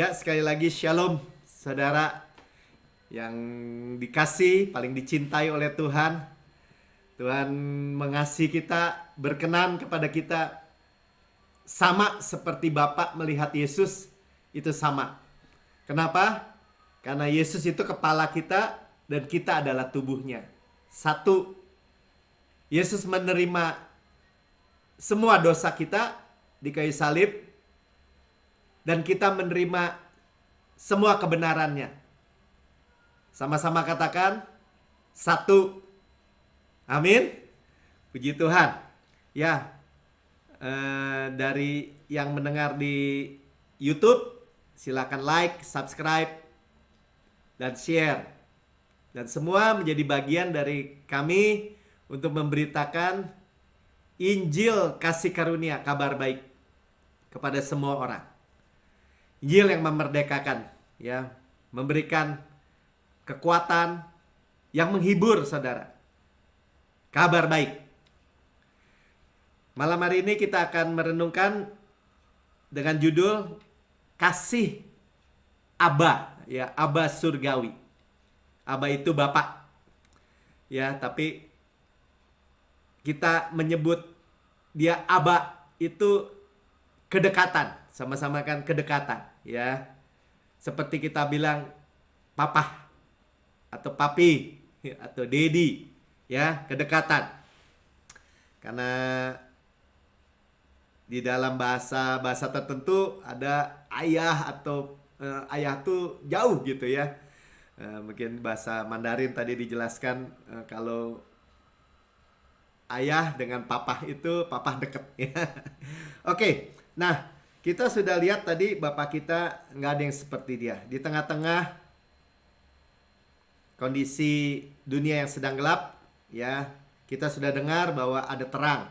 Ya, sekali lagi shalom, saudara yang dikasih, paling dicintai oleh Tuhan. Tuhan mengasihi kita, berkenan kepada kita sama seperti Bapa melihat Yesus, itu sama. Kenapa? Karena Yesus itu kepala kita dan kita adalah tubuhnya. Satu, Yesus menerima semua dosa kita di kayu salib dan kita menerima semua kebenarannya. Sama-sama katakan, satu. Amin. Puji Tuhan. Ya, dari yang mendengar di YouTube, silakan like, subscribe, dan share. Dan semua menjadi bagian dari kami untuk memberitakan Injil kasih karunia, kabar baik kepada semua orang. Injil yang memerdekakan, ya, memberikan kekuatan yang menghibur saudara. Kabar baik. Malam hari ini kita akan merenungkan dengan judul Kasih Aba, ya, Aba surgawi. Aba itu Bapak. Ya, tapi kita menyebut dia Aba itu kedekatan, sama-sama kan kedekatan, ya. Seperti kita bilang papa atau papi atau dedi, ya, kedekatan. Karena di dalam bahasa tertentu ada ayah atau ayah tuh jauh gitu ya. Mungkin bahasa Mandarin tadi dijelaskan kalau ayah dengan papa itu papa deket ya. Oke, nah kita sudah lihat tadi bapak kita nggak ada yang seperti dia. Di tengah-tengah kondisi dunia yang sedang gelap, ya, kita sudah dengar bahwa ada terang,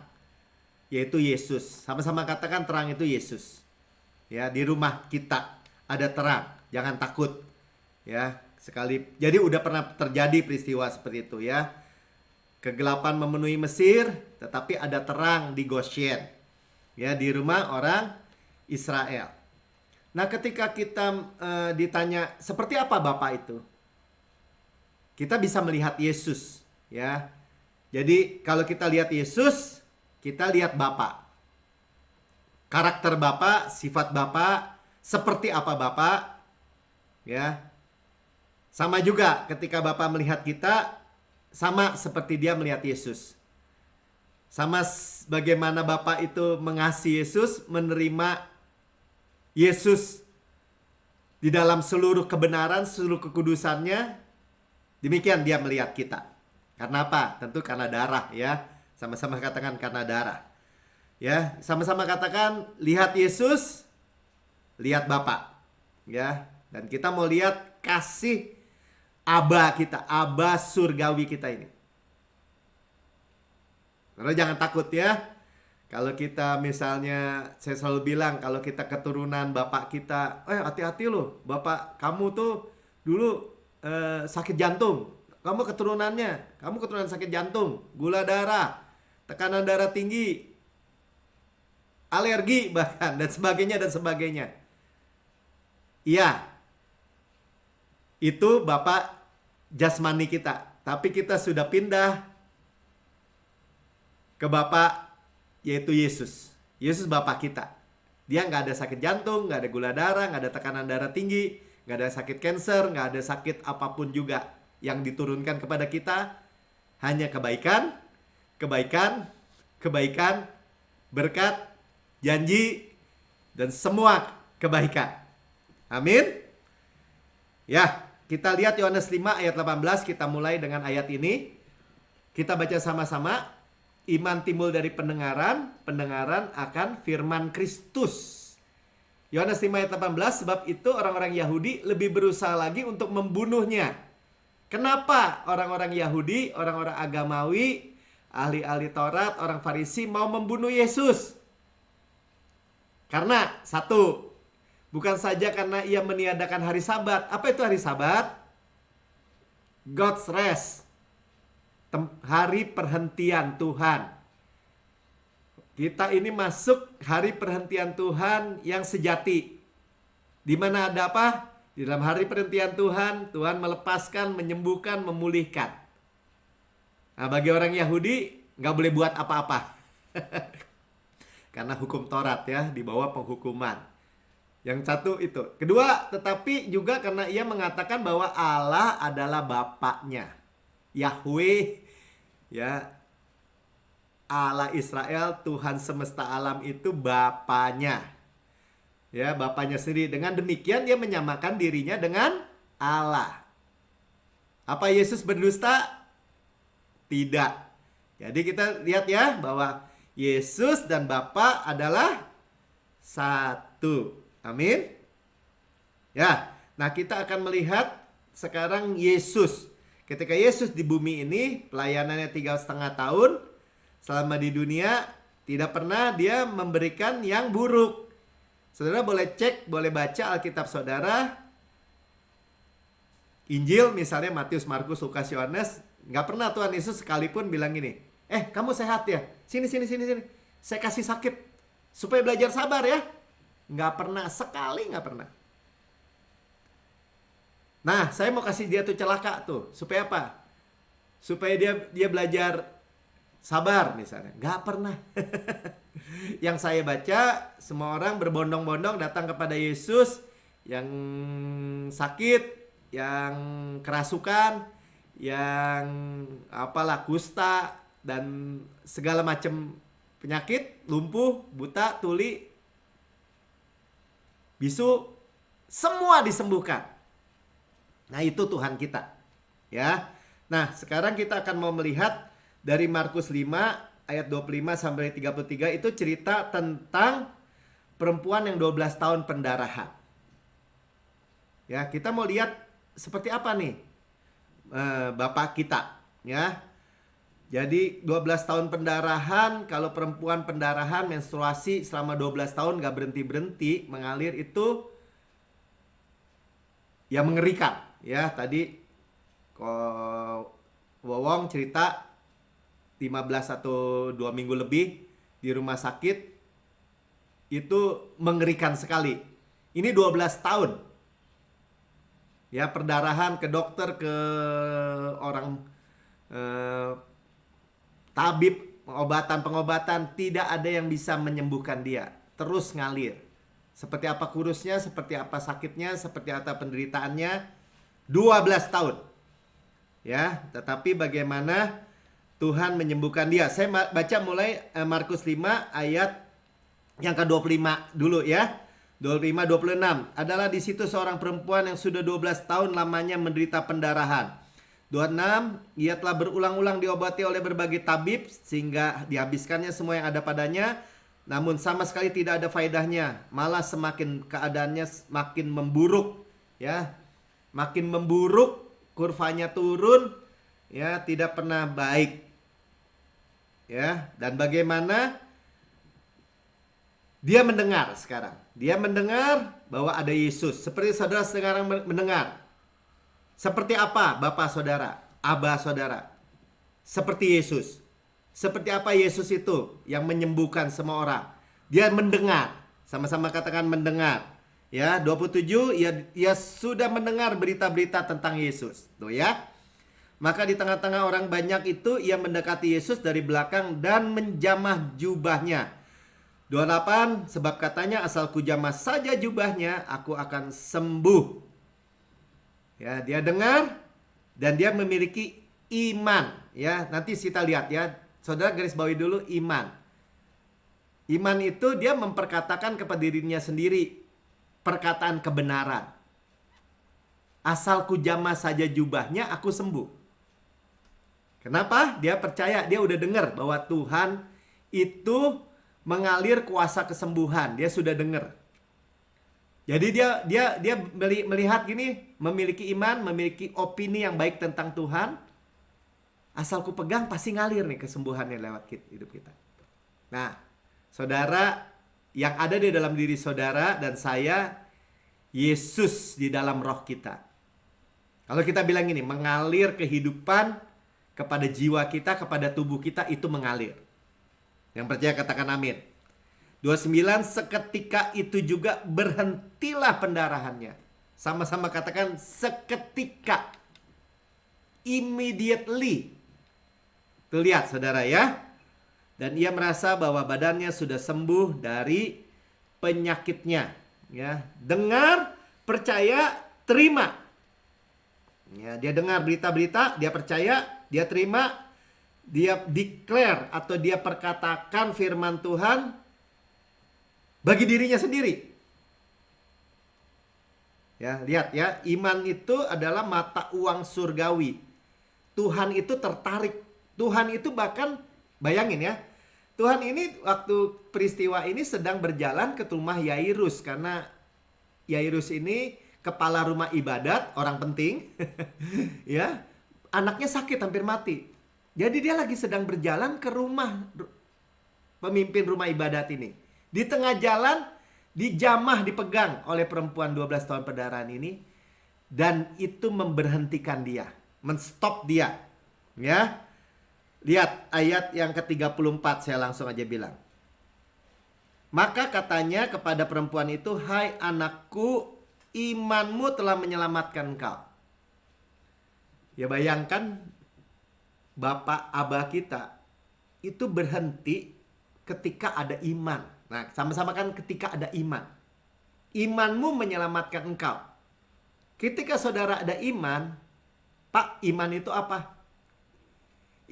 yaitu Yesus. Sama-sama katakan terang itu Yesus. Ya, di rumah kita ada terang, jangan takut. Ya, sekali. Jadi udah pernah terjadi peristiwa seperti itu ya. Kegelapan memenuhi Mesir, tetapi ada terang di Goshen. Ya, di rumah orang Israel. Nah, ketika kita ditanya seperti apa Bapak itu? Kita bisa melihat Yesus, ya. Jadi kalau kita lihat Yesus, kita lihat Bapa. Karakter Bapa, sifat Bapa, seperti apa Bapa, ya. Sama juga ketika Bapa melihat kita, sama seperti dia melihat Yesus. Sama bagaimana Bapa itu mengasihi Yesus, menerima Yesus di dalam seluruh kebenaran, seluruh kekudusannya. Demikian dia melihat kita. Karena apa? Tentu karena darah ya. Sama-sama katakan karena darah. Ya, sama-sama katakan lihat Yesus, lihat Bapa. Ya, dan kita mau lihat kasih Aba kita, Aba surgawi kita ini. Karena jangan takut ya. Kalau kita misalnya, saya selalu bilang kalau kita keturunan bapak kita, hati-hati loh, bapak kamu tuh dulu sakit jantung, kamu keturunan sakit jantung, gula darah, tekanan darah tinggi, alergi bahkan dan sebagainya. Iya, itu bapak jasmani kita, tapi kita sudah pindah ke bapak yaitu Yesus. Yesus bapak kita. Dia nggak ada sakit jantung, nggak ada gula darah, nggak ada tekanan darah tinggi, nggak ada sakit cancer, nggak ada sakit apapun juga yang diturunkan kepada kita. Hanya kebaikan, berkat, janji, dan semua kebaikan. Amin. Ya, kita lihat Yohanes 5 ayat 18, kita mulai dengan ayat ini. Kita baca sama-sama. Iman timbul dari pendengaran, pendengaran akan firman Kristus. Yohanes 5 ayat 18, sebab itu orang-orang Yahudi lebih berusaha lagi untuk membunuhnya. Kenapa orang-orang Yahudi, orang-orang agamawi, ahli-ahli Taurat, orang Farisi mau membunuh Yesus? Karena satu, bukan saja karena ia meniadakan hari Sabat. Apa itu hari Sabat? God's rest. Hari perhentian Tuhan. Kita ini masuk hari perhentian Tuhan yang sejati. Di mana ada apa? Di dalam hari perhentian Tuhan, Tuhan melepaskan, menyembuhkan, memulihkan. Nah, bagi orang Yahudi nggak boleh buat apa-apa. Karena hukum Taurat ya, di bawah penghukuman. Yang satu itu. Kedua, tetapi juga karena ia mengatakan bahwa Allah adalah Bapaknya. Yahweh, ya, Allah Israel, Tuhan semesta alam itu Bapaknya. Ya, Bapaknya sendiri. Dengan demikian dia menyamakan dirinya dengan Allah. Apa Yesus berdusta? Tidak. Jadi kita lihat ya bahwa Yesus dan Bapa adalah satu. Amin. Ya, nah kita akan melihat sekarang Yesus. Ketika Yesus di bumi ini, pelayanannya 3,5 tahun. Selama di dunia, tidak pernah dia memberikan yang buruk. Saudara boleh cek, boleh baca Alkitab saudara. Injil misalnya Matius, Markus, Lukas, Yohanes. Nggak pernah Tuhan Yesus sekalipun bilang gini, kamu sehat ya? Sini. Saya kasih sakit. Supaya belajar sabar ya. Nggak pernah, sekali nggak pernah. Nah, saya mau kasih dia tuh celaka tuh. Supaya apa? Supaya dia belajar sabar misalnya. Nggak pernah. Yang saya baca, semua orang berbondong-bondong datang kepada Yesus. Yang sakit, yang kerasukan, yang apalah kusta dan segala macam penyakit, lumpuh, buta, tuli, bisu, semua disembuhkan. Nah, itu Tuhan kita. Ya. Nah, sekarang kita akan mau melihat dari Markus 5 ayat 25 sampai 33 itu cerita tentang perempuan yang 12 tahun pendarahan. Ya, kita mau lihat seperti apa nih Bapak kita, ya. Jadi 12 tahun pendarahan, kalau perempuan pendarahan menstruasi selama 12 tahun gak berhenti-berhenti mengalir itu ya mengerikan. Ya, tadi Wowong cerita 15 atau 2 minggu lebih di rumah sakit, itu mengerikan sekali. Ini 12 tahun. Ya, perdarahan ke dokter, ke orang tabib, pengobatan, tidak ada yang bisa menyembuhkan dia. Terus ngalir. Seperti apa kurusnya, seperti apa sakitnya, seperti apa penderitaannya. 12 tahun. Ya, tetapi bagaimana Tuhan menyembuhkan dia. Saya baca mulai Markus 5 ayat yang ke-25 dulu ya. 25-26. Adalah di situ seorang perempuan yang sudah 12 tahun lamanya menderita pendarahan. 26. Ia telah berulang-ulang diobati oleh berbagai tabib sehingga dihabiskannya semua yang ada padanya. Namun sama sekali tidak ada faedahnya. Malah semakin keadaannya makin memburuk. Ya, makin memburuk. Kurvanya turun. Ya, tidak pernah baik. Ya, dan bagaimana dia mendengar sekarang. Dia mendengar bahwa ada Yesus. Seperti saudara sekarang mendengar. Seperti apa Bapak saudara? Abah saudara? Seperti Yesus. Seperti apa Yesus itu yang menyembuhkan semua orang? Dia mendengar. Sama-sama katakan mendengar. Ya, 27 ia sudah mendengar berita-berita tentang Yesus. Tuh ya. Maka di tengah-tengah orang banyak itu ia mendekati Yesus dari belakang dan menjamah jubahnya. 28, sebab katanya asal kujamah saja jubahnya, aku akan sembuh. Ya, dia dengar dan dia memiliki iman. Ya, nanti kita lihat ya. Saudara garis bawahi dulu iman. Iman itu dia memperkatakan kepada dirinya sendiri perkataan kebenaran. Asal kujamah saja jubahnya, aku sembuh. Kenapa? Dia percaya, dia udah dengar bahwa Tuhan itu mengalir kuasa kesembuhan. Dia sudah dengar. Jadi dia melihat gini, memiliki iman, memiliki opini yang baik tentang Tuhan. Asal ku pegang pasti ngalir nih kesembuhannya lewat hidup kita. Nah, saudara, yang ada di dalam diri saudara dan saya, Yesus di dalam roh kita. Kalau kita bilang gini, mengalir kehidupan kepada jiwa kita, kepada tubuh kita, itu mengalir. Yang percaya katakan amin. 29, seketika itu juga berhentilah pendarahannya. Sama-sama katakan seketika. Immediately. Tuh lihat saudara ya. Dan ia merasa bahwa badannya sudah sembuh dari penyakitnya. Ya, dengar, percaya, terima. Ya, dia dengar berita-berita, dia percaya, dia terima, dia declare atau dia perkatakan firman Tuhan bagi dirinya sendiri. Ya, lihat ya, iman itu adalah mata uang surgawi. Tuhan itu tertarik. Tuhan itu bahkan, bayangin ya, Tuhan ini waktu peristiwa ini sedang berjalan ke rumah Yairus. Karena Yairus ini kepala rumah ibadat, orang penting. Ya, anaknya sakit hampir mati. Jadi dia lagi sedang berjalan ke rumah pemimpin rumah ibadat ini. Di tengah jalan, dijamah, dipegang oleh perempuan 12 tahun perdarahan ini. Dan itu memberhentikan dia, menstop dia. Ya, lihat ayat yang ke-34, saya langsung aja bilang. Maka katanya kepada perempuan itu, "Hai anakku, imanmu telah menyelamatkan engkau." Ya, bayangkan bapak abah kita itu berhenti ketika ada iman. Nah, sama-sama kan ketika ada iman. Imanmu menyelamatkan engkau. Ketika saudara ada iman, Pak, iman itu apa?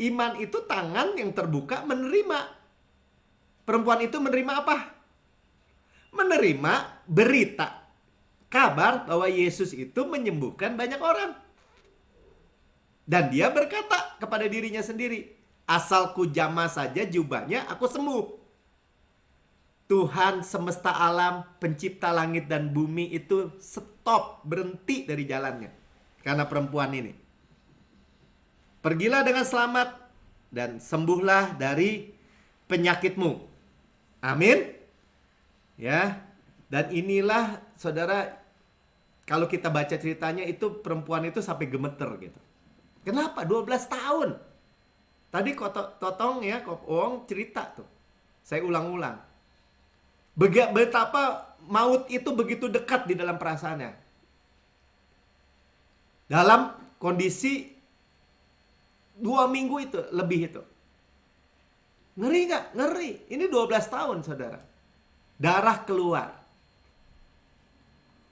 Iman itu tangan yang terbuka menerima. Perempuan itu menerima apa? Menerima berita, kabar bahwa Yesus itu menyembuhkan banyak orang. Dan dia berkata kepada dirinya sendiri, "Asal ku jamah saja jubahnya, aku sembuh." Tuhan semesta alam, pencipta langit dan bumi itu stop, berhenti dari jalannya. Karena perempuan ini. "Pergilah dengan selamat dan sembuhlah dari penyakitmu." Amin. Ya. Dan inilah saudara, kalau kita baca ceritanya itu perempuan itu sampai gemeter gitu. Kenapa? 12 tahun. Tadi Totong ya, Kopong cerita tuh. Saya ulang-ulang. Betapa maut itu begitu dekat di dalam perasaannya. Dalam kondisi 2 minggu itu, lebih itu. Ngeri gak? Ngeri. Ini 12 tahun saudara. Darah keluar.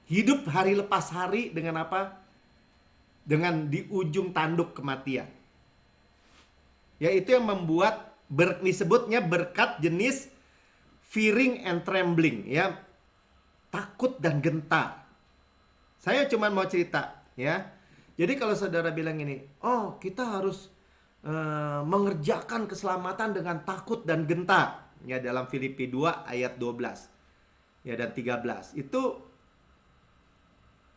Hidup hari lepas hari dengan apa? Dengan di ujung tanduk kematian. Yaitu yang membuat disebutnya berkat jenis fearing and trembling, ya, takut dan gentar. Saya cuma mau cerita, ya. Jadi kalau saudara bilang ini, "Oh, kita harus mengerjakan keselamatan dengan takut dan gentar," ya, dalam Filipi 2 ayat 12, ya, dan 13. Itu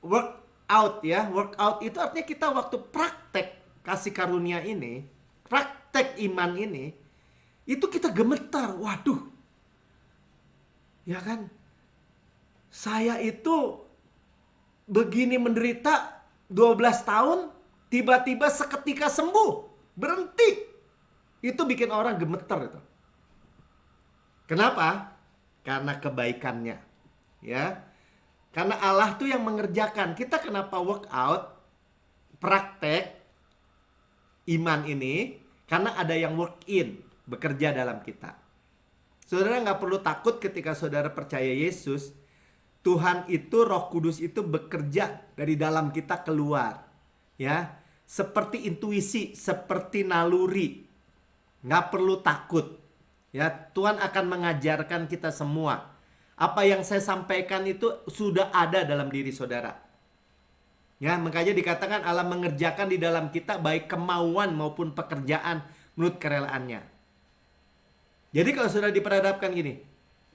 work out, ya. Work out itu artinya kita waktu praktek kasih karunia ini, praktek iman ini, itu kita gemetar. Waduh. Ya kan? Saya itu begini menderita 12 tahun, tiba-tiba seketika sembuh, berhenti. Itu bikin orang gemeter itu. Kenapa? Karena kebaikannya. Ya. Karena Allah tuh yang mengerjakan. Kita kenapa work out, praktek iman ini? Karena ada yang work in, bekerja dalam kita. Saudara nggak perlu takut ketika saudara percaya Yesus. Tuhan itu, Roh Kudus itu bekerja dari dalam kita keluar. Ya, seperti intuisi, seperti naluri. Nggak perlu takut. Ya, Tuhan akan mengajarkan kita semua. Apa yang saya sampaikan itu sudah ada dalam diri saudara. Ya, makanya dikatakan Allah mengerjakan di dalam kita baik kemauan maupun pekerjaan menurut kerelaannya. Jadi kalau sudah diperhadapkan gini,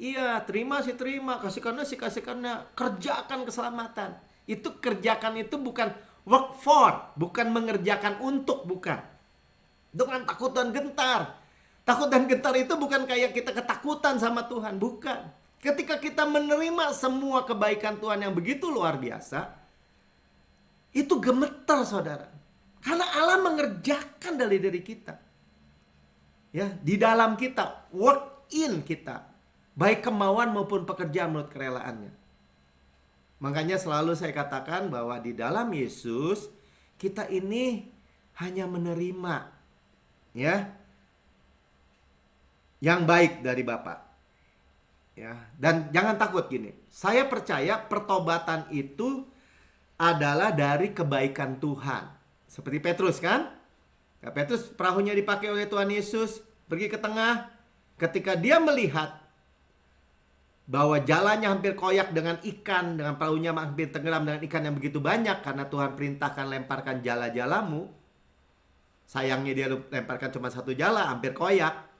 iya, terima sih terima, kasihkannya sih kasihkannya, kerjakan keselamatan. Itu kerjakan itu bukan work for, bukan mengerjakan untuk, bukan. Dengan takut dan gentar. Takut dan gentar itu bukan kayak kita ketakutan sama Tuhan, bukan. Ketika kita menerima semua kebaikan Tuhan yang begitu luar biasa, itu gemetar saudara. Karena Allah mengerjakan dari kita. Ya, di dalam kita, work in kita. baik kemauan maupun pekerjaan menurut kerelaannya. Makanya selalu saya katakan bahwa di dalam Yesus kita ini hanya menerima ya yang baik dari Bapa. Ya, dan jangan takut gini. Saya percaya pertobatan itu adalah dari kebaikan Tuhan. Seperti Petrus kan? Ya, Petrus perahunya dipakai oleh Tuhan Yesus, pergi ke tengah. Ketika dia melihat bahwa jalannya hampir koyak dengan ikan, dengan perahunya hampir tenggelam dengan ikan yang begitu banyak, karena Tuhan perintahkan lemparkan jala-jalamu. Sayangnya dia lemparkan cuma satu jala, hampir koyak.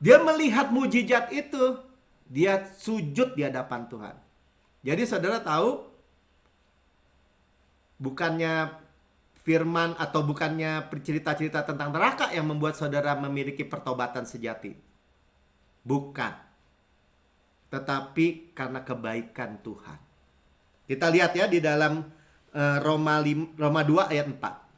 Dia melihat mujizat itu, dia sujud di hadapan Tuhan. Jadi saudara tahu, bukannya firman atau bukannya cerita-cerita tentang neraka yang membuat saudara memiliki pertobatan sejati. Bukan. Tetapi karena kebaikan Tuhan. Kita lihat ya di dalam Roma 2 ayat 4.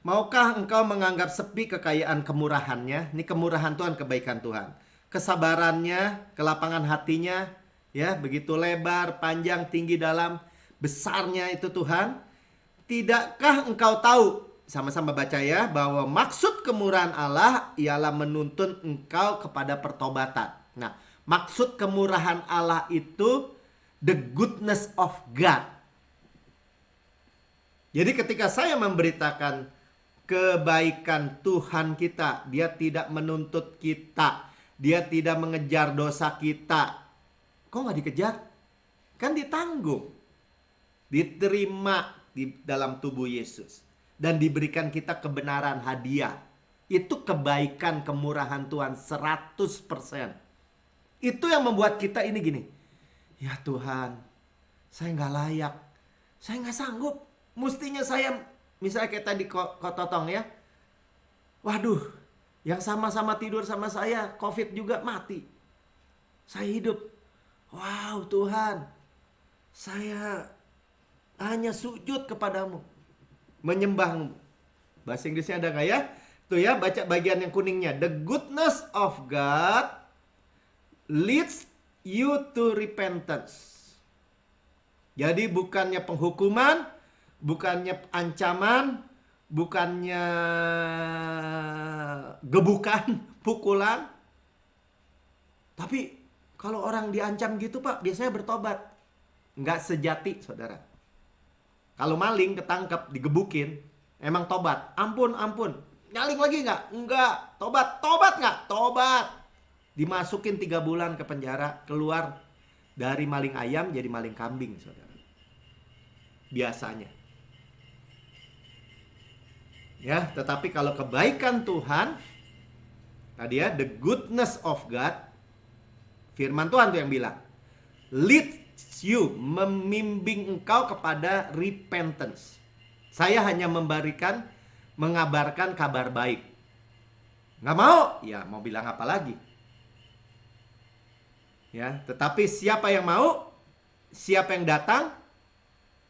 Maukah engkau menganggap sepi kekayaan kemurahannya? Ini kemurahan Tuhan, kebaikan Tuhan. Kesabarannya, kelapangan hatinya, ya, begitu lebar, panjang, tinggi, dalam, besarnya itu Tuhan. Tidakkah engkau tahu, sama-sama baca ya, bahwa maksud kemurahan Allah ialah menuntun engkau kepada pertobatan. Nah, maksud kemurahan Allah itu the goodness of God. Jadi ketika saya memberitakan kebaikan Tuhan kita, dia tidak menuntut kita, dia tidak mengejar dosa kita. Kok nggak dikejar? Kan ditanggung, diterima di dalam tubuh Yesus, dan diberikan kita kebenaran hadiah. Itu kebaikan kemurahan Tuhan 100%. Itu yang membuat kita ini gini, ya Tuhan, saya nggak layak, saya nggak sanggup. Mestinya saya, misalnya kayak tadi Kototong ya, waduh, yang sama-sama tidur sama saya, COVID juga mati, saya hidup. Wow Tuhan, saya hanya sujud kepadamu, menyembahmu. Bahasa Inggrisnya ada nggak ya? Tuh ya, baca bagian yang kuningnya. The goodness of God leads you to repentance. Jadi bukannya penghukuman, bukannya ancaman, bukannya gebukan, pukulan. Tapi kalau orang diancam gitu Pak, biasanya bertobat. Nggak sejati saudara. Kalau maling ketangkep, digebukin, emang tobat. Ampun, ampun. Nyaling lagi nggak? Enggak. Tobat. Tobat nggak? Tobat. Dimasukin 3 bulan ke penjara, keluar dari maling ayam jadi maling kambing, saudara. Biasanya. Ya, tetapi kalau kebaikan Tuhan, tadi ya, the goodness of God, firman Tuhan tuh yang bilang, lead you, membimbing engkau kepada repentance. Saya hanya mengabarkan kabar baik. Nggak mau? Ya mau bilang apa lagi? Ya, tetapi siapa yang mau, siapa yang datang,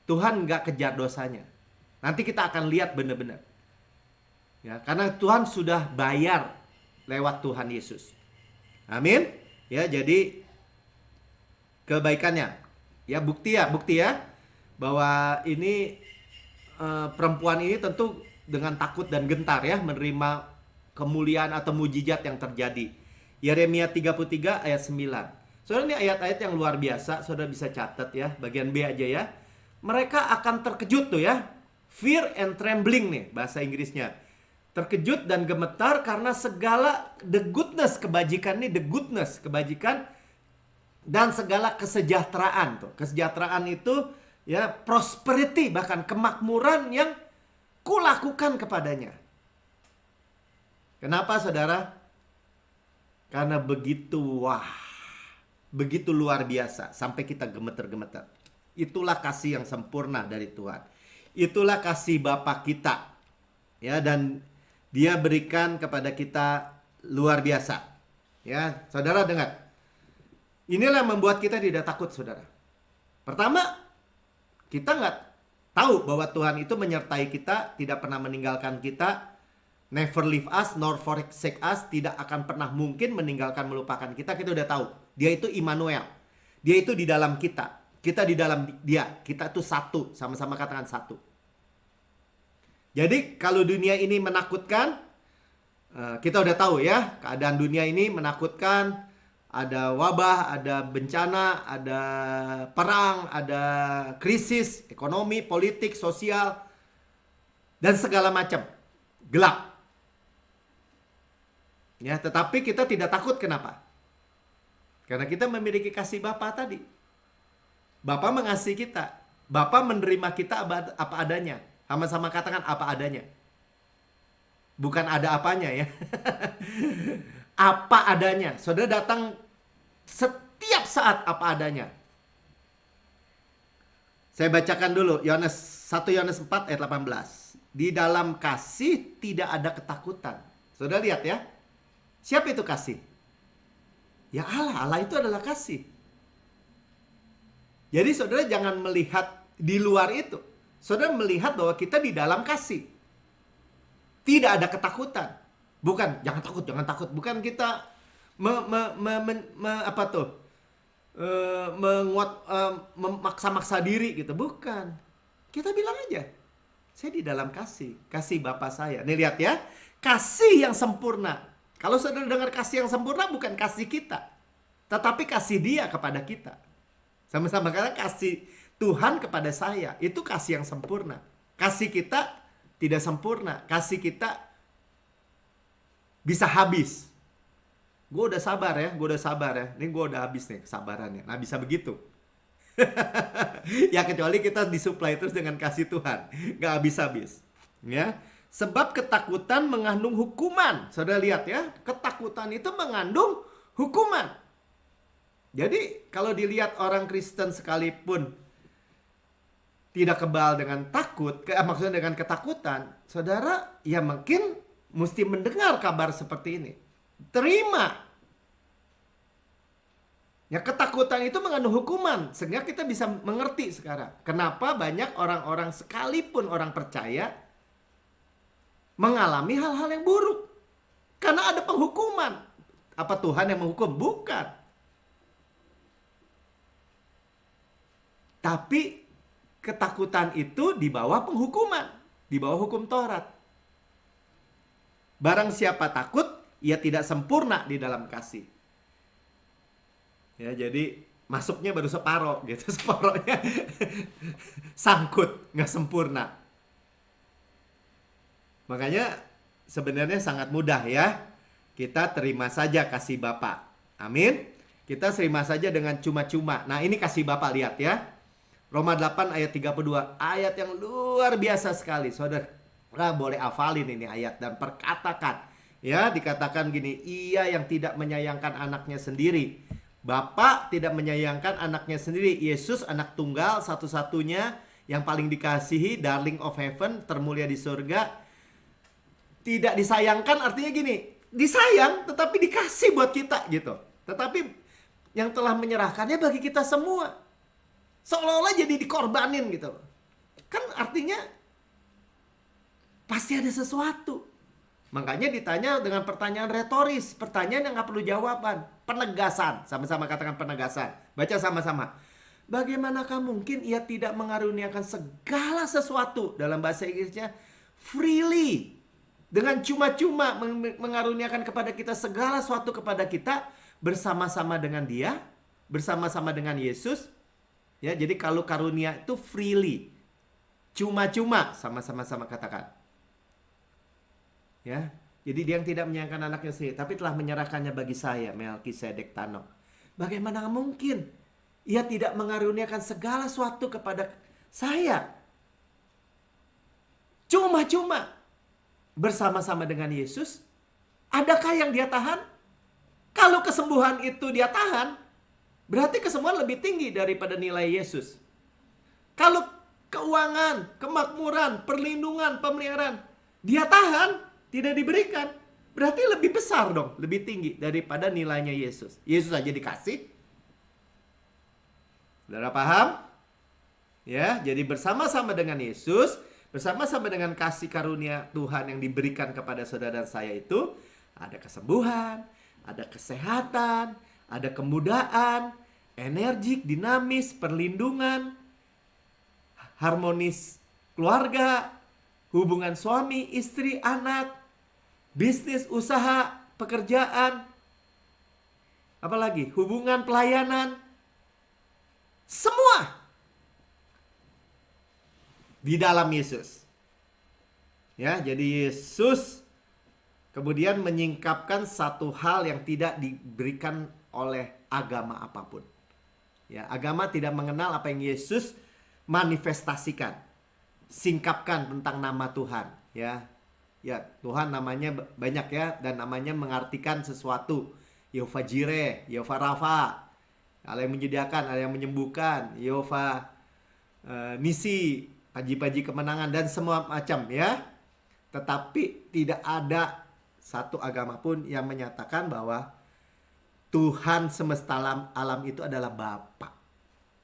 Tuhan nggak kejar dosanya. Nanti kita akan lihat benar-benar. Ya, karena Tuhan sudah bayar lewat Tuhan Yesus. Amin. Ya, jadi kebaikannya. Ya bukti ya bahwa ini perempuan ini tentu dengan takut dan gentar ya menerima kemuliaan atau mujizat yang terjadi. Yeremia 33 ayat 9. Saudara, ini ayat-ayat yang luar biasa, saudara bisa catat ya, bagian B aja ya. Mereka akan terkejut tuh ya. Fear and trembling nih bahasa Inggrisnya. Terkejut dan gemetar karena segala the goodness, kebajikan nih, the goodness, kebajikan dan segala kesejahteraan tuh. Kesejahteraan itu ya prosperity, bahkan kemakmuran yang kulakukan kepadanya. Kenapa saudara? Karena begitu begitu luar biasa sampai kita gemeter-gemeter. Itulah kasih yang sempurna dari Tuhan. Itulah kasih Bapa kita. Ya, dan Dia berikan kepada kita luar biasa. Ya, saudara dengar. Inilah yang membuat kita tidak takut, saudara. Pertama, kita nggak tahu bahwa Tuhan itu menyertai kita, tidak pernah meninggalkan kita. never leave us nor forsake us, tidak akan pernah mungkin meninggalkan melupakan kita. Kita udah tahu. Dia itu Immanuel. Dia itu di dalam kita. Kita di dalam dia. Kita itu satu. Sama-sama katakan satu. Jadi kalau dunia ini menakutkan, kita udah tahu ya. Keadaan dunia ini menakutkan. Ada wabah, ada bencana, ada perang, ada krisis ekonomi, politik, sosial, dan segala macam. Gelap. Ya, tetapi kita tidak takut. Kenapa? Karena kita memiliki kasih Bapa tadi. Bapa mengasihi kita. Bapa menerima kita apa adanya. Sama-sama katakan apa adanya. Bukan ada apanya ya. Apa adanya. Saudara datang setiap saat apa adanya. Saya bacakan dulu 1 Yohanes 4 ayat 18. Di dalam kasih tidak ada ketakutan. Saudara lihat ya. Siapa itu kasih? Ya Allah. Allah itu adalah kasih. Jadi saudara jangan melihat di luar itu. Saudara melihat bahwa kita di dalam kasih. Tidak ada ketakutan. Bukan, jangan takut. Bukan kita memaksa-maksa diri gitu. Bukan. Kita bilang aja, saya di dalam kasih. Kasih Bapa saya. Nih lihat ya. Kasih yang sempurna. Kalau saudara dengar kasih yang sempurna, bukan kasih kita, tetapi kasih dia kepada kita. Sama-sama kata kasih Tuhan kepada saya. Itu kasih yang sempurna. Kasih kita tidak sempurna. Kasih kita bisa habis. Gue udah sabar ya. Ini gue udah habis nih kesabarannya. Nah bisa begitu. Ya kecuali kita disuplai terus dengan kasih Tuhan. Gak habis-habis. Ya. Sebab ketakutan mengandung hukuman. Saudara lihat ya. Ketakutan itu mengandung hukuman. Jadi kalau dilihat orang Kristen sekalipun tidak kebal dengan takut, maksudnya dengan ketakutan, saudara ya mungkin mesti mendengar kabar seperti ini. Terima. Ya ketakutan itu mengandung hukuman. Sehingga kita bisa mengerti sekarang. Kenapa banyak orang-orang sekalipun orang percaya mengalami hal-hal yang buruk. Karena ada penghukuman. Apa Tuhan yang menghukum? Bukan. Tapi ketakutan itu di bawah penghukuman. Di bawah hukum Taurat. Barang siapa takut, ia tidak sempurna di dalam kasih. Ya, jadi masuknya baru separoh gitu. Separohnya sangkut, nggak sempurna. Makanya sebenarnya sangat mudah ya. Kita terima saja kasih Bapa. Amin. Kita terima saja dengan cuma-cuma. Nah ini kasih Bapa, lihat ya. Roma 8 ayat 32. Ayat yang luar biasa sekali. Saudara boleh hafalin ini ayat. Dan perkatakan. Ya dikatakan gini. Ia yang tidak menyayangkan anaknya sendiri. Bapa tidak menyayangkan anaknya sendiri. Yesus anak tunggal satu-satunya. Yang paling dikasihi. Darling of heaven. Termulia di surga. Tidak disayangkan artinya gini, disayang tetapi dikasih buat kita gitu. Tetapi yang telah menyerahkannya bagi kita semua. Seolah-olah jadi dikorbanin gitu. Kan artinya pasti ada sesuatu. Makanya ditanya dengan pertanyaan retoris, pertanyaan yang gak perlu jawaban. Penegasan, sama-sama katakan penegasan. Baca sama-sama. Bagaimanakah mungkin ia tidak mengaruniakan segala sesuatu, dalam bahasa Inggrisnya freely, dengan cuma-cuma mengaruniakan kepada kita segala sesuatu kepada kita bersama-sama dengan dia, bersama-sama dengan Yesus. Ya, jadi kalau karunia itu freely, cuma-cuma, sama-sama katakan. Ya, jadi dia yang tidak menyayangkan anaknya sendiri, tapi telah menyerahkannya bagi saya, Melkisedek Tano. Bagaimana mungkin ia tidak mengaruniakan segala sesuatu kepada saya? Cuma-cuma bersama-sama dengan Yesus. Adakah yang dia tahan? Kalau kesembuhan itu dia tahan, berarti kesembuhan lebih tinggi daripada nilai Yesus. Kalau keuangan, kemakmuran, perlindungan, pemeliharaan dia tahan, tidak diberikan, berarti lebih besar dong, lebih tinggi daripada nilainya Yesus. Yesus aja dikasih. Saudara paham? Ya, jadi bersama-sama dengan Yesus, Bersama-sama dengan kasih karunia Tuhan yang diberikan kepada saudara dan saya itu, ada kesembuhan, ada kesehatan, ada kemudahan, energik, dinamis, perlindungan, harmonis keluarga, hubungan suami, istri, anak, bisnis, usaha, pekerjaan, apalagi hubungan pelayanan, semua di dalam Yesus. Ya, jadi Yesus kemudian menyingkapkan satu hal yang tidak diberikan oleh agama apapun. Ya, agama tidak mengenal apa yang Yesus manifestasikan, singkapkan tentang nama Tuhan. Ya, ya Tuhan namanya banyak ya, dan namanya mengartikan sesuatu. Yehova Jireh, Yehova Rafa, Allah yang menyediakan, Allah yang menyembuhkan, Yehova Nisi, paji-paji kemenangan dan semua macam ya. Tetapi tidak ada satu agama pun yang menyatakan bahwa Tuhan semesta alam itu adalah Bapa.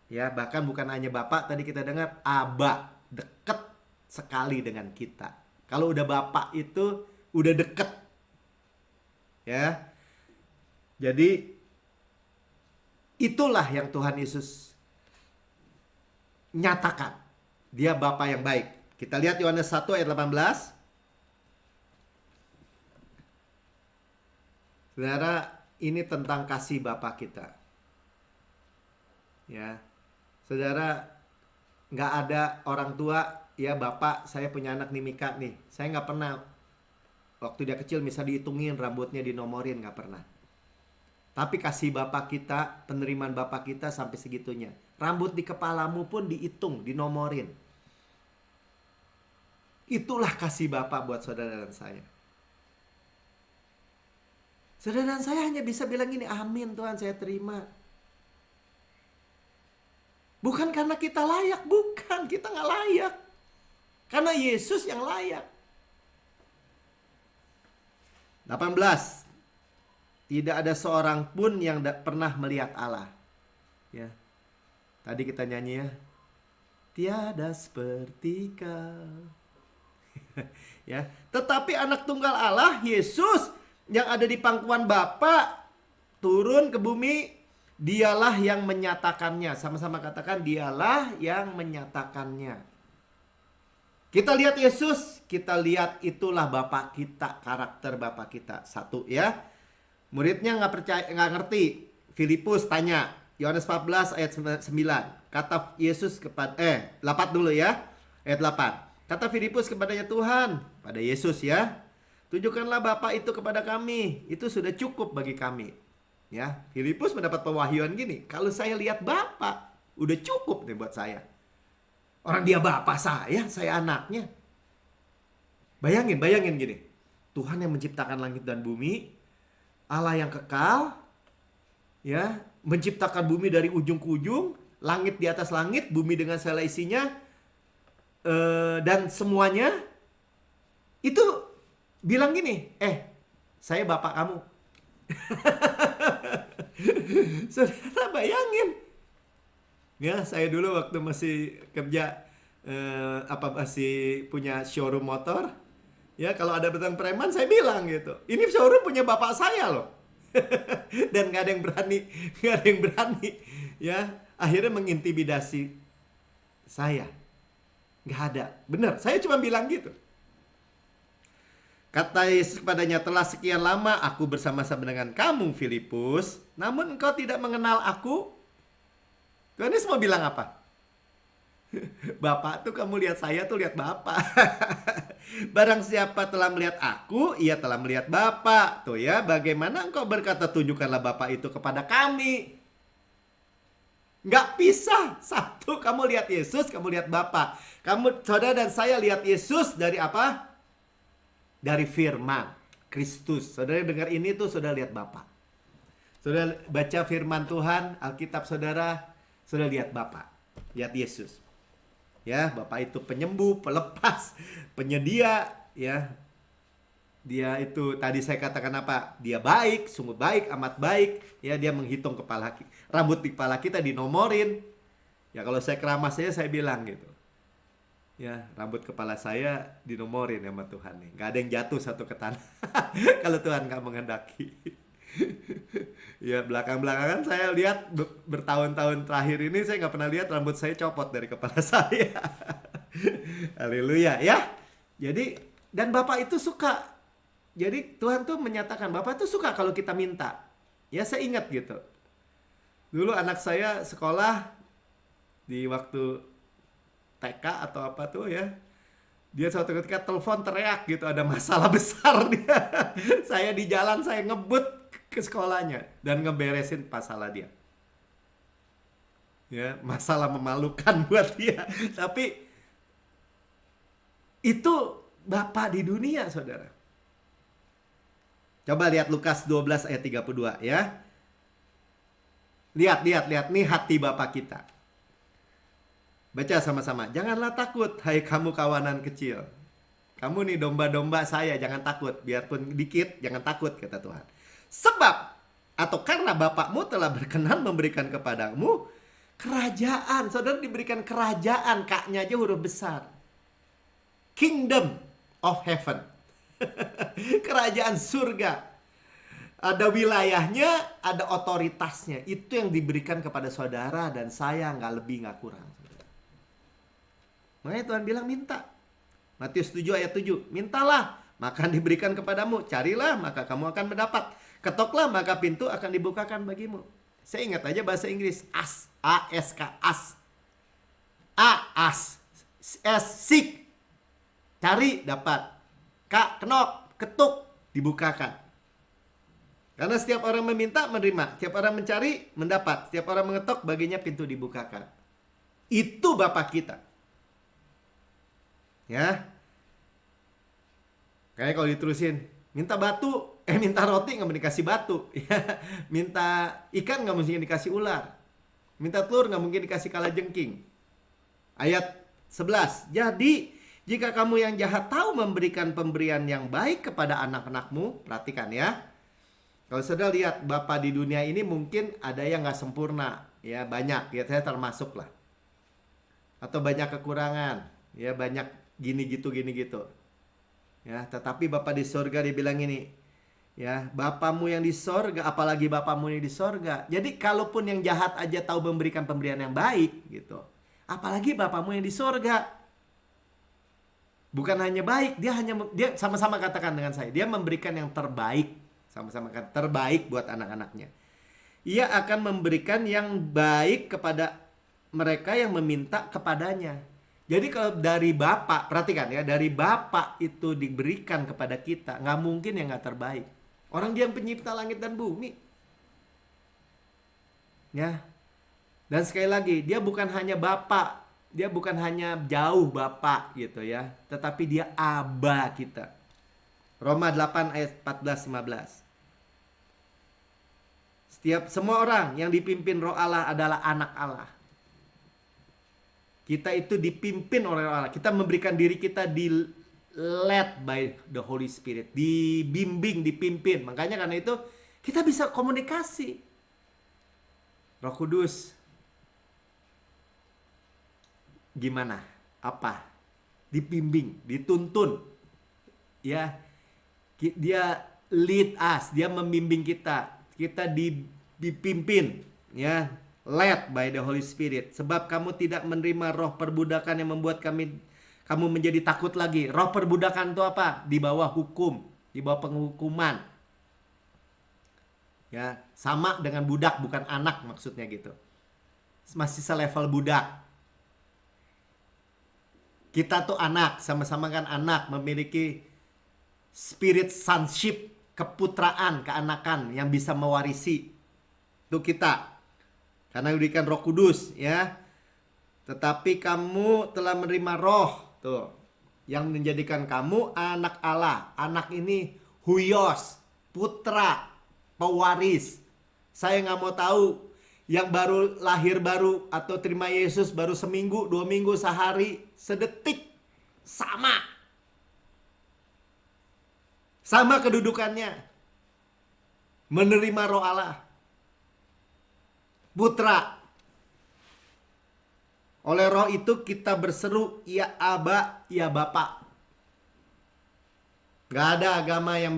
Ya, bahkan bukan hanya Bapa, tadi kita dengar Aba, dekat sekali dengan kita. Kalau udah Bapa itu udah deket. Ya. Jadi itulah yang Tuhan Yesus nyatakan. Dia Bapa yang baik. Kita lihat Yohanes 1 ayat 18. Saudara, ini tentang kasih Bapa kita. Ya. Saudara, nggak ada orang tua, ya Bapak saya punya anak nih Mika nih. Saya nggak pernah, waktu dia kecil misalnya dihitungin rambutnya, dinomorin, nggak pernah. Tapi kasih Bapak kita, penerimaan Bapak kita sampai segitunya. Rambut di kepalamu pun dihitung, dinomorin. Itulah kasih Bapak buat saudara dan saya. Saudara dan saya hanya bisa bilang gini, amin Tuhan, saya terima. Bukan karena kita layak, bukan, kita nggak layak. Karena Yesus yang layak. 18. Tidak ada seorang pun yang pernah melihat Allah. Ya. Tadi kita nyanyi ya. Tiada seperti Kau. Ya, tetapi anak tunggal Allah, Yesus yang ada di pangkuan Bapa turun ke bumi, dialah yang menyatakannya. Sama-sama katakan, dialah yang menyatakannya. Kita lihat Yesus, kita lihat itulah Bapa kita, karakter Bapa kita. Satu ya. Muridnya nggak percaya, nggak ngerti. Filipus tanya, Yohanes 14 ayat 9. Kata Yesus kepada 8 dulu ya. Ayat 8. Kata Filipus kepadanya, Tuhan, pada Yesus ya, tunjukkanlah Bapa itu kepada kami. Itu sudah cukup bagi kami. Ya, Filipus mendapat pewahyuan gini, kalau saya lihat Bapa, udah cukup nih buat saya. Orang dia Bapa saya anaknya. Bayangin gini. Tuhan yang menciptakan langit dan bumi, Allah yang kekal, ya, menciptakan bumi dari ujung ke ujung, langit di atas langit, bumi dengan segala isinya, dan semuanya, itu bilang gini, saya Bapak kamu. Saudara bayangin, ya saya dulu waktu masih kerja, masih punya showroom motor. Ya, kalau ada betul preman saya bilang gitu, ini showroom punya bapak saya loh. Dan gak ada yang berani. Ya, akhirnya mengintimidasi saya. Gak ada. Benar, saya cuma bilang gitu. Kata Yesus kepadanya, telah sekian lama aku bersama-sama dengan kamu Filipus, namun engkau tidak mengenal aku. Tuhan Yesus mau bilang apa? Bapak tuh, kamu lihat saya tuh lihat Bapak. Barang siapa telah melihat aku, ia telah melihat Bapa. Tuh ya, bagaimana engkau berkata tunjukkanlah Bapa itu kepada kami. Nggak pisah. Satu, kamu lihat Yesus, kamu lihat Bapa. Kamu, saudara dan saya lihat Yesus dari apa? Dari firman Kristus. Saudara dengar ini tuh, saudara lihat Bapa. Saudara baca firman Tuhan, Alkitab saudara lihat Bapa. Lihat Yesus. Ya, Bapa itu penyembuh, pelepas, penyedia, ya. Dia itu tadi saya katakan apa? Dia baik, sungguh baik, amat baik. Ya, dia menghitung rambut di kepala kita dinomorin. Ya, kalau saya keramas saya bilang gitu. Ya, rambut kepala saya dinomorin sama Tuhan nih. Nggak ada yang jatuh satu ke tanah. Kalau Tuhan nggak menghendaki. Ya, belakang-belakangan saya lihat bertahun-tahun terakhir ini saya nggak pernah lihat rambut saya copot dari kepala saya. Haleluya ya. Jadi, dan Bapak itu suka. Jadi Tuhan tuh menyatakan, Bapak tuh suka kalau kita minta. Ya, saya ingat gitu. Dulu anak saya sekolah di waktu TK atau apa tuh ya. Dia suatu ketika telepon teriak gitu, ada masalah besar dia. Saya di jalan, saya ngebut ke sekolahnya dan ngeberesin masalah dia. Ya, masalah memalukan buat dia. Tapi itu Bapa di dunia, saudara. Coba lihat Lukas 12 ayat 32 ya. Lihat. Nih hati Bapa kita. Baca sama-sama. Janganlah takut, hai kamu kawanan kecil. Kamu nih domba-domba saya, jangan takut. Biarpun dikit, jangan takut, kata Tuhan. Sebab, atau karena Bapakmu telah berkenan memberikan kepadamu kerajaan. Saudara diberikan kerajaan, kaknya aja huruf besar. Kingdom of heaven. Kerajaan surga. Ada wilayahnya, ada otoritasnya. Itu yang diberikan kepada saudara dan saya, nggak lebih nggak kurang. Makanya Tuhan bilang minta. Matius 7 ayat 7. Mintalah, maka diberikan kepadamu. Carilah, maka kamu akan mendapat. Ketoklah, maka pintu akan dibukakan bagimu. Saya ingat aja bahasa Inggris. Ask. A-S-K. Ask. A-Ask. S. Seek. Cari, dapat. K. Kenok. Ketuk. Dibukakan. Karena setiap orang meminta, menerima. Setiap orang mencari, mendapat. Setiap orang mengetok, baginya pintu dibukakan. Itu Bapa kita. Ya. Kayak kalau diterusin, minta batu, minta roti nggak mau dikasih batu. Ya. Minta ikan nggak mungkin dikasih ular. Minta telur nggak mungkin dikasih kalajengking. Ayat 11. Jadi, jika kamu yang jahat tahu memberikan pemberian yang baik kepada anak-anakmu, perhatikan ya. Kalau saudara lihat Bapa di dunia ini mungkin ada yang nggak sempurna, ya banyak, ya saya termasuk lah. Atau banyak kekurangan, ya banyak gini gitu. Ya, tetapi Bapa di sorga dibilang ini, ya Bapamu yang di sorga, apalagi Bapamu yang di sorga. Jadi kalaupun yang jahat aja tahu memberikan pemberian yang baik, gitu. Apalagi Bapamu yang di sorga. Bukan hanya baik, dia sama-sama katakan dengan saya, dia memberikan yang terbaik, sama-sama kata terbaik buat anak-anaknya. Ia akan memberikan yang baik kepada mereka yang meminta kepadanya. Jadi kalau dari Bapak, perhatikan ya, dari Bapak itu diberikan kepada kita, nggak mungkin yang nggak terbaik. Orang dia yang pencipta langit dan bumi. Ya. Dan sekali lagi, dia bukan hanya Bapak, dia bukan hanya jauh Bapak gitu ya, tetapi dia Aba kita. Roma 8 ayat 14-15. Semua orang yang dipimpin Roh Allah adalah anak Allah. Kita itu dipimpin oleh Roh Allah. Kita memberikan diri kita di led by the Holy Spirit, dibimbing, dipimpin. Makanya karena itu kita bisa komunikasi. Roh Kudus gimana? Apa? Dibimbing, dituntun. Ya. Dia lead us, dia membimbing kita. Kita dipimpin, ya, led by the Holy Spirit. Sebab kamu tidak menerima roh perbudakan yang membuat kamu menjadi takut lagi. Roh perbudakan itu apa? Di bawah hukum, di bawah penghukuman. Ya, sama dengan budak, bukan anak maksudnya gitu. Masih selevel budak. Kita tuh anak, sama-sama kan anak, memiliki spirit sonship, keputraan, keanakan yang bisa mewarisi. Itu kita. Karena diberikan Roh Kudus, ya. Tetapi kamu telah menerima roh, tuh, yang menjadikan kamu anak Allah. Anak ini huios, putra, pewaris. Saya nggak mau tahu yang baru lahir baru atau terima Yesus baru seminggu, 2 minggu, sehari, sedetik, sama. Sama kedudukannya. Menerima Roh Allah. Putra. Oleh Roh itu kita berseru, ya Aba, ya Bapa. Gak ada agama yang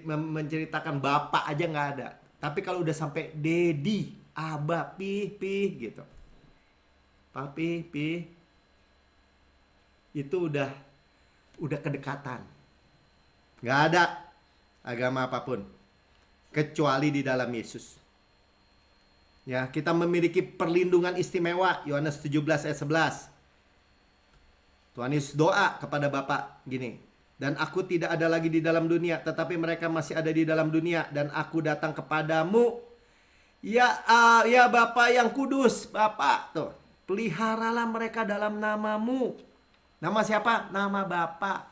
menceritakan Bapa aja, gak ada. Tapi kalau udah sampai Dedi, Aba, Pi gitu. Papi, Pi. Itu udah kedekatan. Gak ada agama apapun kecuali di dalam Yesus. Ya, kita memiliki perlindungan istimewa. Yohanes 17 ayat 11. Tuhan Yesus doa kepada Bapa gini, dan aku tidak ada lagi di dalam dunia, tetapi mereka masih ada di dalam dunia, dan aku datang kepadamu. Ya Bapa yang kudus, Bapa, tuh, peliharalah mereka dalam namamu. Nama siapa? Nama Bapa.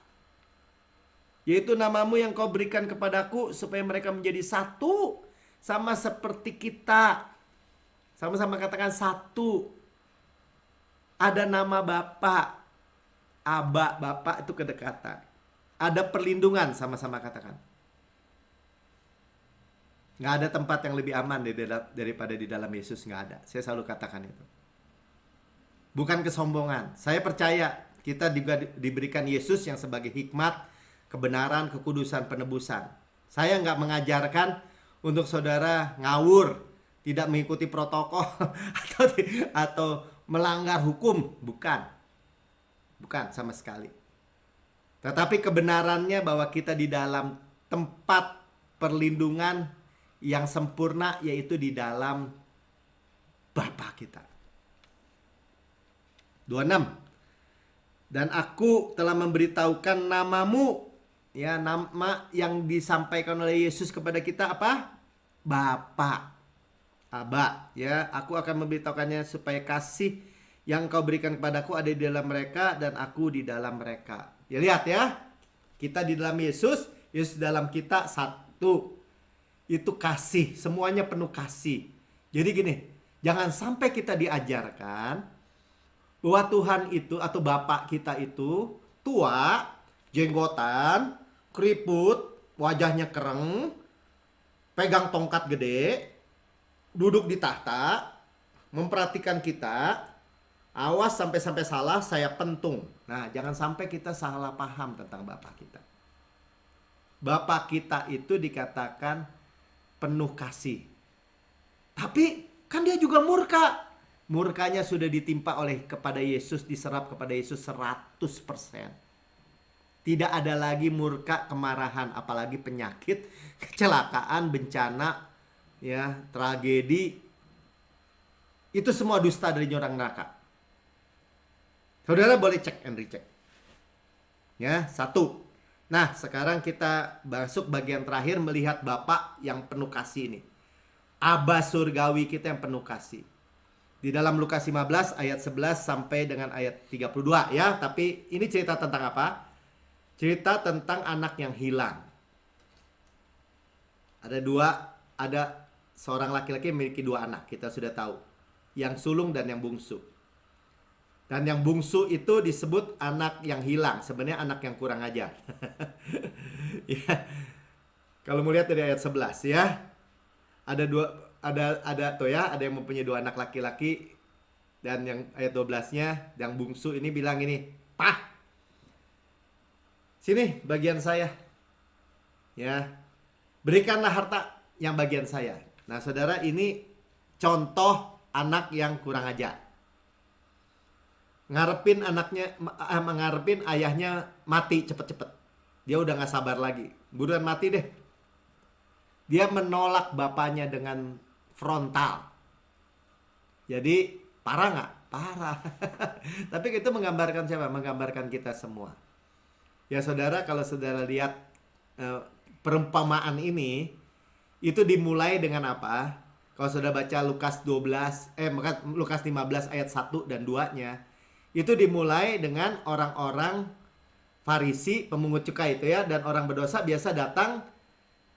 Yaitu namamu yang kau berikan kepadaku, supaya mereka menjadi satu, sama seperti kita. Sama-sama katakan satu. Ada nama Bapa. Aba, Bapa itu kedekatan. Ada perlindungan, sama-sama katakan. Nggak ada tempat yang lebih aman daripada di dalam Yesus, nggak ada. Saya selalu katakan itu. Bukan kesombongan. Saya percaya kita juga diberikan Yesus yang sebagai hikmat, kebenaran, kekudusan, penebusan. Saya nggak mengajarkan untuk saudara ngawur, tidak mengikuti protokol atau melanggar hukum, bukan sama sekali. Tetapi kebenarannya bahwa kita di dalam tempat perlindungan yang sempurna, yaitu di dalam Bapa kita. 26. Dan aku telah memberitahukan namamu, ya, nama yang disampaikan oleh Yesus kepada kita apa? Bapa. Aba, ya, aku akan memberitahukannya supaya kasih yang kau berikan kepadaku ada di dalam mereka dan aku di dalam mereka. Ya, lihat ya, kita di dalam Yesus, Yesus di dalam kita, satu. Itu kasih, semuanya penuh kasih. Jadi gini, jangan sampai kita diajarkan bahwa Tuhan itu atau Bapa kita itu tua, jenggotan, keriput, wajahnya kereng, pegang tongkat gede, duduk di tahta, memperhatikan kita. Awas sampai salah, saya pentung. Nah, jangan sampai kita salah paham tentang Bapa kita. Bapa kita itu dikatakan penuh kasih. Tapi kan dia juga murka. Murkanya sudah ditimpa kepada Yesus, diserap kepada Yesus 100%. Tidak ada lagi murka, kemarahan, apalagi penyakit, kecelakaan, bencana, ya, tragedi. Itu semua dusta dari orang neraka. Saudara boleh cek and recheck. Ya, satu. Nah, sekarang kita masuk bagian terakhir, melihat Bapa yang penuh kasih ini. Aba surgawi kita yang penuh kasih. Di dalam Lukas 15 ayat 11 sampai dengan ayat 32 ya. Tapi ini cerita tentang apa? Cerita tentang anak yang hilang. Ada seorang laki-laki memiliki dua anak, kita sudah tahu. Yang sulung dan yang bungsu. Dan yang bungsu itu disebut anak yang hilang. Sebenarnya anak yang kurang ajar. Ya. Kalau mau lihat dari ayat 11 ya. Ada yang mempunyai dua anak laki-laki. Dan yang ayat 12-nya, yang bungsu ini bilang ini, "Pak, sini bagian saya. Ya. Berikanlah harta yang bagian saya." Nah, saudara, ini contoh anak yang kurang ajar. Ngarepin ayahnya mati cepet-cepet. Dia udah gak sabar lagi. Buruan mati deh. Dia menolak bapaknya dengan frontal. Jadi parah gak? Parah. Tapi itu menggambarkan siapa? Menggambarkan kita semua. Ya saudara, kalau saudara lihat perumpamaan ini, itu dimulai dengan apa? Kalau saudara baca Lukas 15 ayat 1 dan 2-nya, itu dimulai dengan orang-orang Farisi, pemungut cukai itu ya, dan orang berdosa biasa datang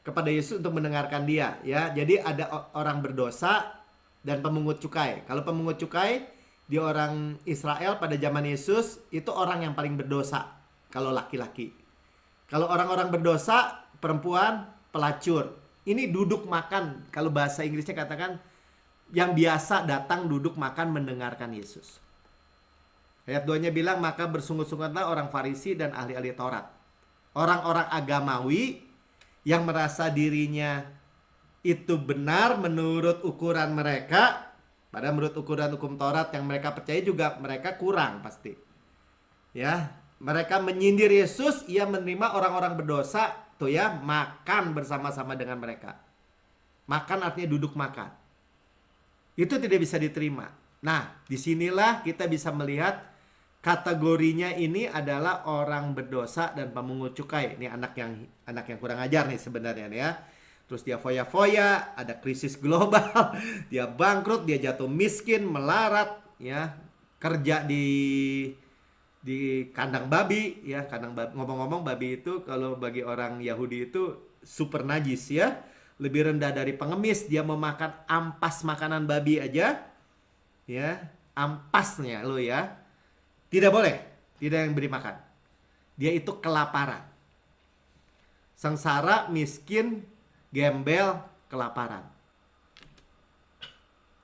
kepada Yesus untuk mendengarkan dia ya. Jadi ada orang berdosa dan pemungut cukai. Kalau pemungut cukai di orang Israel pada zaman Yesus itu orang yang paling berdosa kalau laki-laki. Kalau orang-orang berdosa, perempuan, pelacur. Ini duduk makan, kalau bahasa Inggrisnya katakan yang biasa datang duduk makan mendengarkan Yesus. Ayat 2-nya bilang, maka bersungut-sungutlah orang Farisi dan ahli-ahli Taurat. Orang-orang agamawi yang merasa dirinya itu benar menurut ukuran mereka. Padahal menurut ukuran hukum Taurat yang mereka percaya juga mereka kurang pasti. Ya, mereka menyindir Yesus, ia menerima orang-orang berdosa tuh ya, makan bersama-sama dengan mereka. Makan artinya duduk makan. Itu tidak bisa diterima. Nah, disinilah kita bisa melihat kategorinya ini adalah orang berdosa dan pemungut cukai. Ini anak yang kurang ajar nih sebenarnya nih ya. Terus dia foya-foya, ada krisis global, dia bangkrut, dia jatuh miskin, melarat, ya, kerja di kandang babi, ya, kandang babi. Ngomong-ngomong, babi itu kalau bagi orang Yahudi itu super najis ya, lebih rendah dari pengemis. Dia mau makan ampas makanan babi aja, ya, ampasnya lo ya, tidak boleh, tidak yang beri makan. Dia itu kelaparan, sengsara, miskin, gembel, kelaparan.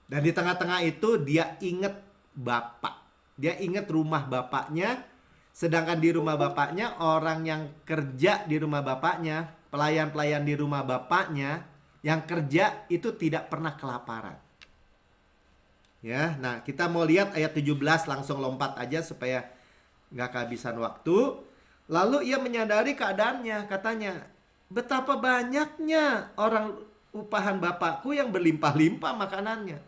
Dan di tengah-tengah itu dia ingat bapak. Dia ingat rumah bapaknya. Sedangkan di rumah bapaknya, orang yang kerja di rumah bapaknya, pelayan-pelayan di rumah bapaknya, yang kerja itu tidak pernah kelaparan. Ya, nah kita mau lihat ayat 17, langsung lompat aja supaya nggak kehabisan waktu. Lalu ia menyadari keadaannya, katanya, betapa banyaknya orang upahan bapakku yang berlimpah-limpah makanannya.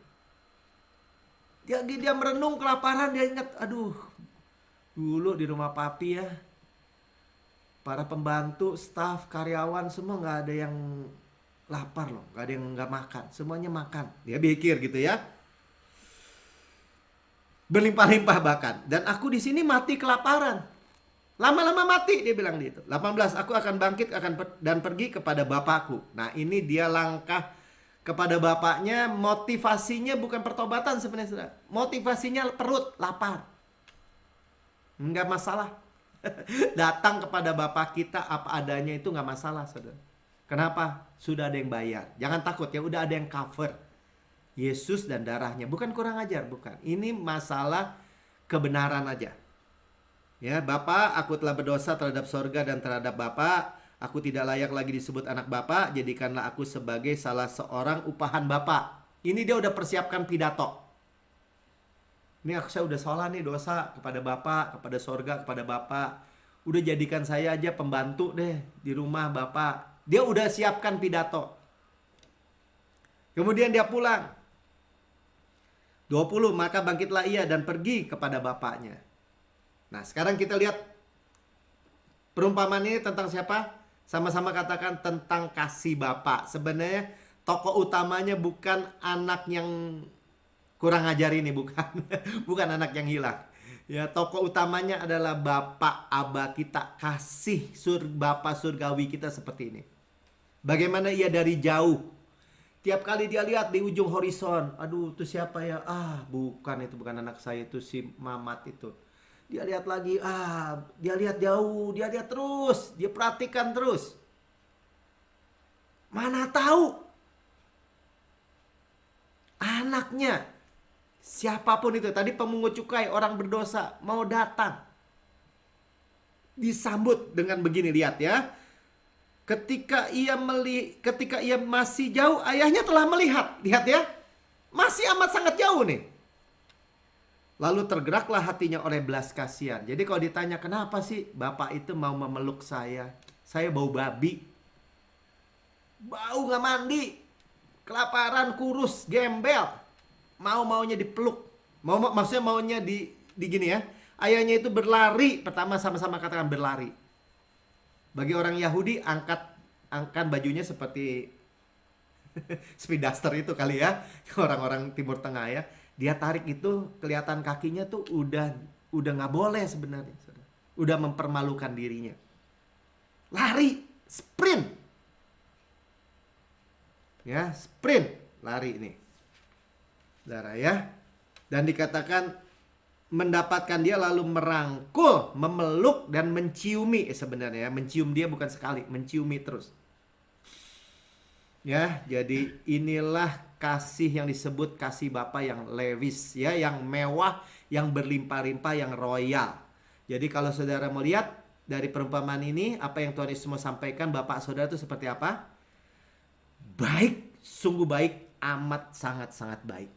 Dia merenung kelaparan, dia ingat, aduh, dulu di rumah papi ya, para pembantu, staf, karyawan semua nggak ada yang lapar loh, nggak ada yang nggak makan, semuanya makan. Dia pikir gitu ya, berlimpah-limpah bahkan. Dan aku di sini mati kelaparan. Lama-lama mati, dia bilang gitu. 18, aku akan bangkit dan pergi kepada bapakku. Nah, ini dia langkah kepada bapaknya. Motivasinya bukan pertobatan sebenarnya, saudara. Motivasinya perut, lapar. Enggak masalah. Datang kepada bapak kita apa adanya itu enggak masalah, saudara. Kenapa? Sudah ada yang bayar. Jangan takut ya, udah ada yang cover. Yesus dan darahnya. Bukan kurang ajar, bukan. Ini masalah kebenaran aja. Ya, Bapa, aku telah berdosa terhadap sorga dan terhadap Bapa. Aku tidak layak lagi disebut anak Bapa. Jadikanlah aku sebagai salah seorang upahan Bapa. Ini dia udah persiapkan pidato. Ini saya udah salah nih, dosa kepada Bapa, kepada sorga, kepada Bapa. Udah jadikan saya aja pembantu deh di rumah Bapa. Dia udah siapkan pidato. Kemudian dia pulang. 20, maka bangkitlah ia dan pergi kepada bapaknya. Nah, sekarang kita lihat perumpamaan ini tentang siapa? Sama-sama katakan tentang kasih Bapa. Sebenarnya tokoh utamanya bukan anak yang kurang ajar ini, bukan. Bukan anak yang hilang. Ya, tokoh utamanya adalah Bapa Aba kita, kasih Bapa surgawi kita seperti ini. Bagaimana ia dari jauh, tiap kali dia lihat di ujung horizon, aduh itu siapa ya? Bukan, itu bukan anak saya, itu si Mamat itu. Dia lihat lagi, dia lihat jauh, dia lihat terus, dia perhatikan terus. Mana tahu anaknya, siapapun itu, tadi pemungut cukai, orang berdosa, mau datang. Disambut dengan begini, lihat ya. Ketika ia masih jauh, ayahnya telah melihat. Lihat ya, masih amat sangat jauh nih. Lalu tergeraklah hatinya oleh belas kasihan. Jadi kalau ditanya kenapa sih bapak itu mau memeluk saya? Saya bau babi. Bau gak mandi. Kelaparan, kurus, gembel. Mau-maunya dipeluk. Maksudnya maunya di gini ya. Ayahnya itu berlari. Pertama sama-sama katakan berlari. Bagi orang Yahudi angkat bajunya seperti speed duster itu kali ya. Orang-orang Timur Tengah ya. Dia tarik itu kelihatan kakinya tuh udah nggak boleh sebenarnya. Udah mempermalukan dirinya. Lari, sprint. Ya, sprint, lari ini. Saudara ya. Dan dikatakan mendapatkan dia lalu merangkul, memeluk dan menciumi sebenarnya. Mencium dia bukan sekali, menciumi terus. Ya, jadi inilah kasih yang disebut kasih Bapa yang lavish ya, yang mewah, yang berlimpah-limpah, yang royal. Jadi kalau saudara melihat dari perumpamaan ini, apa yang Tuhan Yesus mau sampaikan, bapak saudara itu seperti apa? Baik, sungguh baik, amat sangat-sangat baik.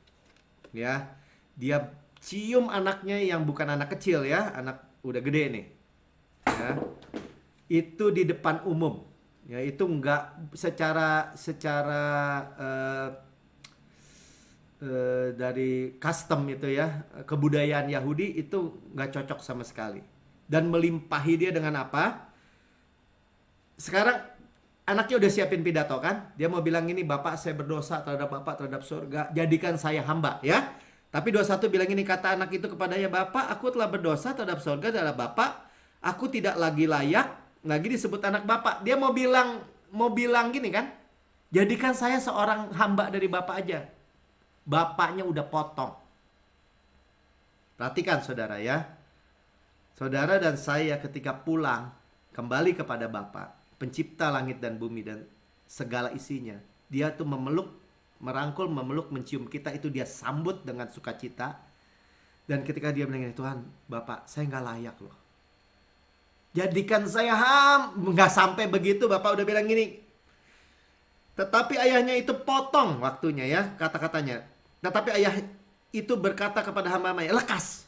Ya, dia cium anaknya yang bukan anak kecil ya, anak udah gede nih. Ya, itu di depan umum. Ya, itu enggak secara dari custom itu ya, kebudayaan Yahudi itu nggak cocok sama sekali. Dan melimpahi dia dengan apa? Sekarang anaknya udah siapin pidato kan? Dia mau bilang ini, Bapak saya berdosa terhadap Bapak, terhadap surga, jadikan saya hamba ya. Tapi 21 bilang ini, kata anak itu kepadanya, Bapak aku telah berdosa terhadap surga, terhadap Bapak, aku tidak lagi layak lagi disebut anak Bapak. Dia mau bilang gini kan? Jadikan saya seorang hamba dari Bapak aja. Bapaknya udah potong. Perhatikan saudara ya. Saudara dan saya ketika pulang kembali kepada Bapa, pencipta langit dan bumi dan segala isinya, dia tuh memeluk, merangkul, memeluk, mencium kita, itu dia sambut dengan sukacita. Dan ketika dia bilang, Tuhan, Bapak, saya nggak layak loh. Jadikan saya nggak sampai begitu, Bapak udah bilang gini. Tetapi ayahnya itu potong waktunya ya, kata-katanya. Tetapi ayah itu berkata kepada hamba-hambanya, lekas,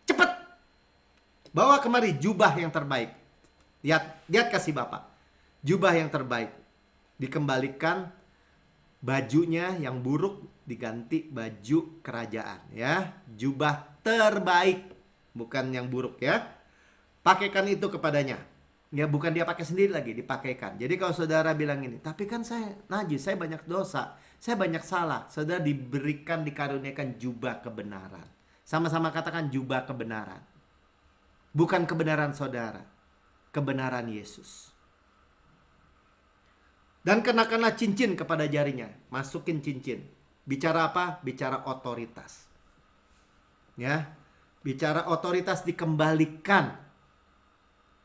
cepat, bawa kemari jubah yang terbaik. Lihat kasih Bapak, jubah yang terbaik. Dikembalikan bajunya yang buruk, diganti baju kerajaan ya, jubah terbaik, bukan yang buruk ya. Pakaikan itu kepadanya. Ya, bukan dia pakai sendiri lagi, dipakaikan. Jadi kalau saudara bilang ini, tapi kan saya najis, saya banyak dosa, saya banyak salah. Saudara diberikan, dikaruniakan jubah kebenaran. Sama-sama katakan jubah kebenaran. Bukan kebenaran saudara, kebenaran Yesus. Dan kenakanlah cincin kepada jarinya. Masukin cincin. Bicara apa? Bicara otoritas. Ya, bicara otoritas dikembalikan.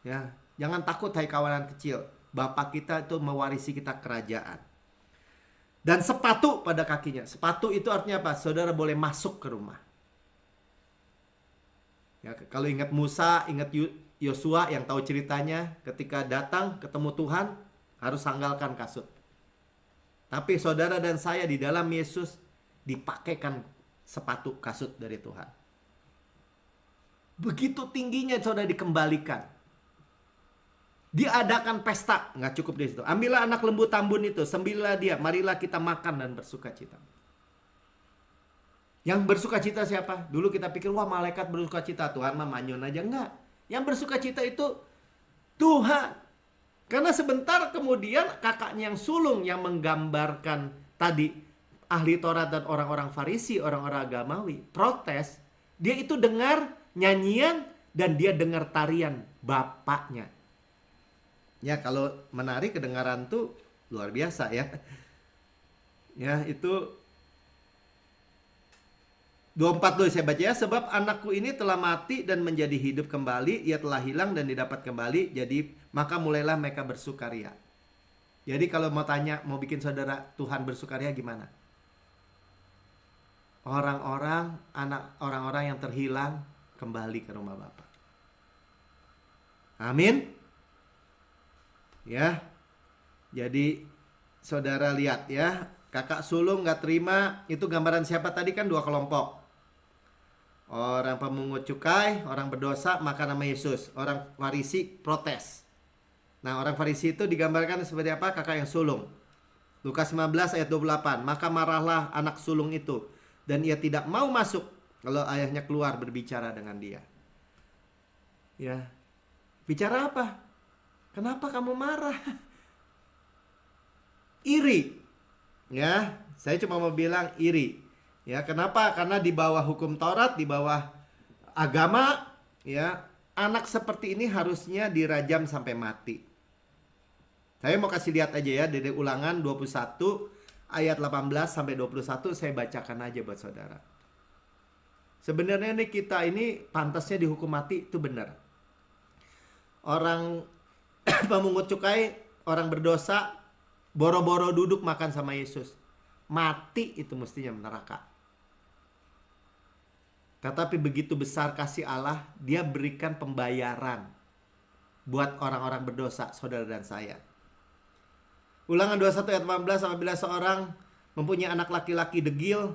Ya, jangan takut hai kawanan kecil. Bapak kita itu mewarisi kita kerajaan. Dan sepatu pada kakinya. Sepatu itu artinya apa? Saudara boleh masuk ke rumah. Ya, kalau ingat Musa, ingat Yosua yang tahu ceritanya, ketika datang ketemu Tuhan harus sandalkan kasut. Tapi saudara dan saya di dalam Yesus dipakaikan sepatu kasut dari Tuhan. Begitu tingginya saudara dikembalikan. Diadakan pesta, nggak cukup di situ. Ambillah anak lembu tambun itu, sembilah dia, marilah kita makan dan bersukacita. Yang bersukacita siapa? Dulu kita pikir, wah malaikat bersukacita, Tuhan mah manyun aja. Enggak. Yang bersukacita itu Tuhan. Karena sebentar kemudian kakaknya yang sulung yang menggambarkan tadi ahli Taurat dan orang-orang Farisi, orang-orang agamawi, protes. Dia itu dengar nyanyian dan dia dengar tarian bapaknya. Ya, kalau menari kedengaran tuh luar biasa ya. Ya, itu 24 dulu saya baca ya. Sebab anakku ini telah mati dan menjadi hidup kembali. Ia telah hilang dan didapat kembali. Jadi maka mulailah mereka bersukaria. Jadi kalau mau tanya, mau bikin saudara Tuhan bersukaria gimana? Orang-orang yang terhilang kembali ke rumah Bapa. Amin. Ya, jadi saudara lihat ya, kakak sulung gak terima, itu gambaran siapa tadi kan? Dua kelompok. Orang pemungut cukai, orang berdosa, makan nama Yesus. Orang Farisi protes. Nah, orang Farisi itu digambarkan seperti apa? Kakak yang sulung. Lukas 15 ayat 28. Maka marahlah anak sulung itu, dan ia tidak mau masuk kalau ayahnya keluar berbicara dengan dia. Ya, bicara apa? Kenapa kamu marah? Iri. Ya, saya cuma mau bilang iri. Ya, kenapa? Karena di bawah hukum Taurat, di bawah agama, ya, anak seperti ini harusnya dirajam sampai mati. Saya mau kasih lihat aja ya dari Ulangan 21 ayat 18 sampai 21, saya bacakan aja buat saudara. Sebenarnya nih kita ini pantasnya dihukum mati, itu benar. Orang pemungut cukai, orang berdosa, boro-boro duduk makan sama Yesus. Mati itu mestinya neraka. Tetapi begitu besar kasih Allah, dia berikan pembayaran buat orang-orang berdosa, saudara dan saya. Ulangan 21 ayat 18, apabila seorang mempunyai anak laki-laki degil,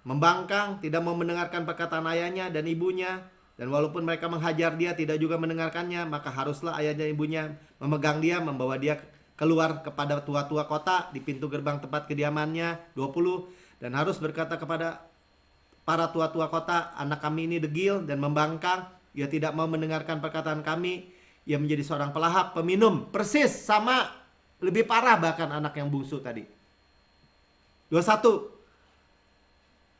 membangkang, tidak mau mendengarkan perkataan ayahnya dan ibunya, dan walaupun mereka menghajar dia tidak juga mendengarkannya, maka haruslah ayahnya dan ibunya memegang dia, membawa dia keluar kepada tua-tua kota di pintu gerbang tempat kediamannya. 20, dan harus berkata kepada para tua-tua kota, anak kami ini degil dan membangkang, ia tidak mau mendengarkan perkataan kami, ia menjadi seorang pelahap, peminum, persis sama, lebih parah bahkan anak yang bungsu tadi. 21,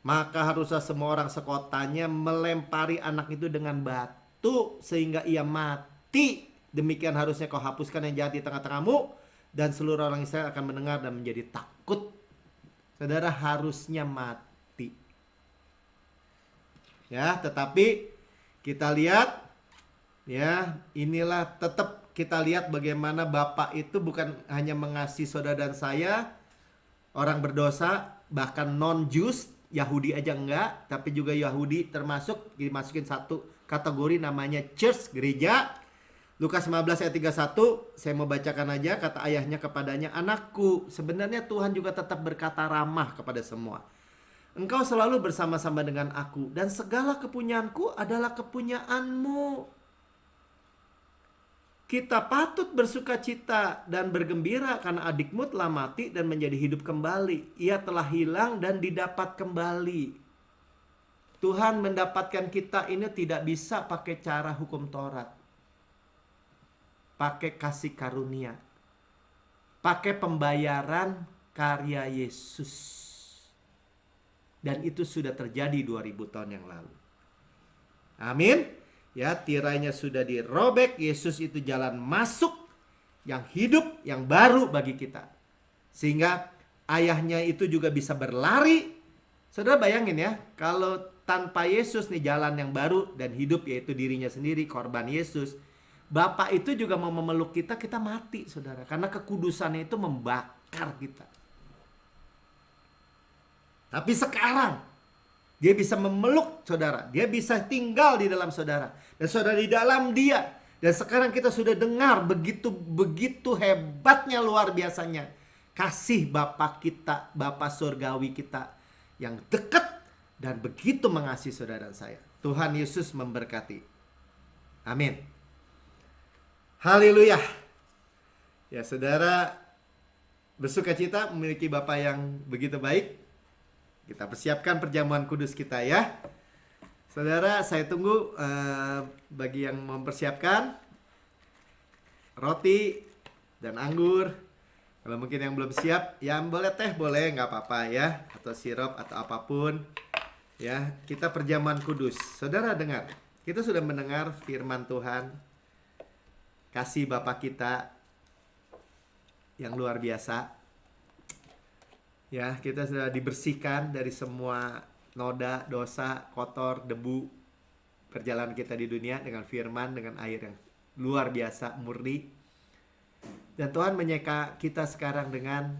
maka haruslah semua orang sekotanya melempari anak itu dengan batu sehingga ia mati. Demikian harusnya kau hapuskan yang jahat di tengah-tengahmu, dan seluruh orang Israel akan mendengar dan menjadi takut. Saudara, harusnya mati. Ya, tetapi kita lihat, ya, inilah tetap kita lihat bagaimana Bapak itu bukan hanya mengasihi saudara dan saya, orang berdosa, bahkan non-Jews, Yahudi aja enggak, tapi juga Yahudi termasuk, dimasukin satu kategori namanya church, gereja. Lukas 15 ayat 31, saya mau bacakan aja, kata ayahnya kepadanya, anakku, sebenarnya Tuhan juga tetap berkata ramah kepada semua. Engkau selalu bersama-sama dengan aku, dan segala kepunyaanku adalah kepunyaanmu. Kita patut bersuka cita dan bergembira karena adikmu telah mati dan menjadi hidup kembali. Ia telah hilang dan didapat kembali. Tuhan mendapatkan kita ini tidak bisa pakai cara hukum Taurat. Pakai kasih karunia. Pakai pembayaran karya Yesus. Dan itu sudah terjadi 2000 tahun yang lalu. Amin. Ya, tirainya sudah dirobek, Yesus itu jalan masuk yang hidup, yang baru bagi kita. Sehingga ayahnya itu juga bisa berlari. Saudara bayangin ya, kalau tanpa Yesus nih jalan yang baru dan hidup, yaitu dirinya sendiri, korban Yesus. Bapak itu juga mau memeluk kita, kita mati saudara. Karena kekudusannya itu membakar kita. Tapi sekarang dia bisa memeluk saudara. Dia bisa tinggal di dalam saudara. Dan saudara di dalam dia. Dan sekarang kita sudah dengar begitu hebatnya, luar biasanya kasih Bapa kita, Bapa surgawi kita yang dekat dan begitu mengasihi saudara dan saya. Tuhan Yesus memberkati. Amin. Haleluya. Ya, saudara bersuka cita memiliki Bapa yang begitu baik. Kita persiapkan perjamuan kudus kita ya. Saudara, saya tunggu bagi yang mempersiapkan roti dan anggur. Kalau mungkin yang belum siap, yang boleh teh boleh, nggak apa-apa ya. Atau sirup atau apapun. Ya, kita perjamuan kudus. Saudara dengar, kita sudah mendengar firman Tuhan. Kasih Bapa kita yang luar biasa. Ya, kita sudah dibersihkan dari semua noda, dosa, kotor, debu perjalanan kita di dunia dengan firman, dengan air yang luar biasa, murni. Dan Tuhan menyeka kita sekarang dengan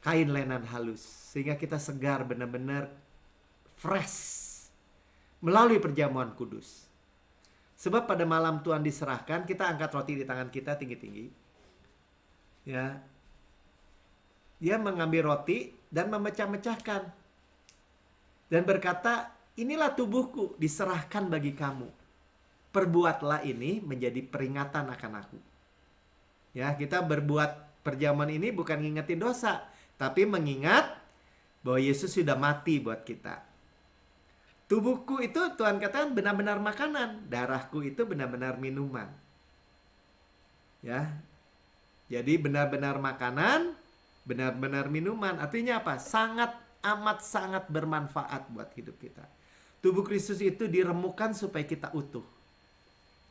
kain lenan halus. Sehingga kita segar, benar-benar fresh melalui perjamuan kudus. Sebab pada malam Tuhan diserahkan, kita angkat roti di tangan kita tinggi-tinggi. Ya, dia mengambil roti dan memecah-mecahkan. Dan berkata, inilah tubuhku diserahkan bagi kamu. Perbuatlah ini menjadi peringatan akan aku. Ya, kita berbuat perjamuan ini bukan ngingetin dosa. Tapi mengingat bahwa Yesus sudah mati buat kita. Tubuhku itu Tuhan katakan benar-benar makanan. Darahku itu benar-benar minuman. Ya, jadi benar-benar makanan, benar-benar minuman. Artinya apa? Amat sangat bermanfaat buat hidup kita. Tubuh Kristus itu diremukkan supaya kita utuh.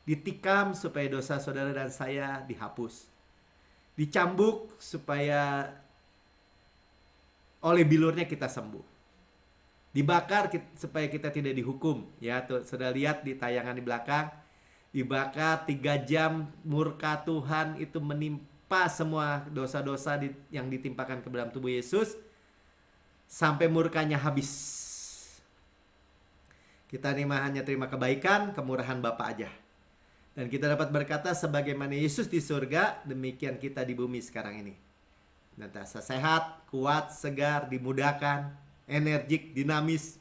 Ditikam supaya dosa saudara dan saya dihapus. Dicambuk supaya oleh bilurnya kita sembuh. Dibakar supaya kita tidak dihukum. Ya, tuh saudara lihat di tayangan di belakang. Dibakar 3 jam, murka Tuhan itu menimpa semua dosa-dosa yang ditimpakan ke dalam tubuh Yesus. Sampai murkanya habis. Kita ini hanya terima kebaikan, kemurahan Bapa aja. Dan kita dapat berkata sebagaimana Yesus di surga, demikian kita di bumi sekarang ini. Nantiasa sehat, kuat, segar, dimudahkan, energik, dinamis.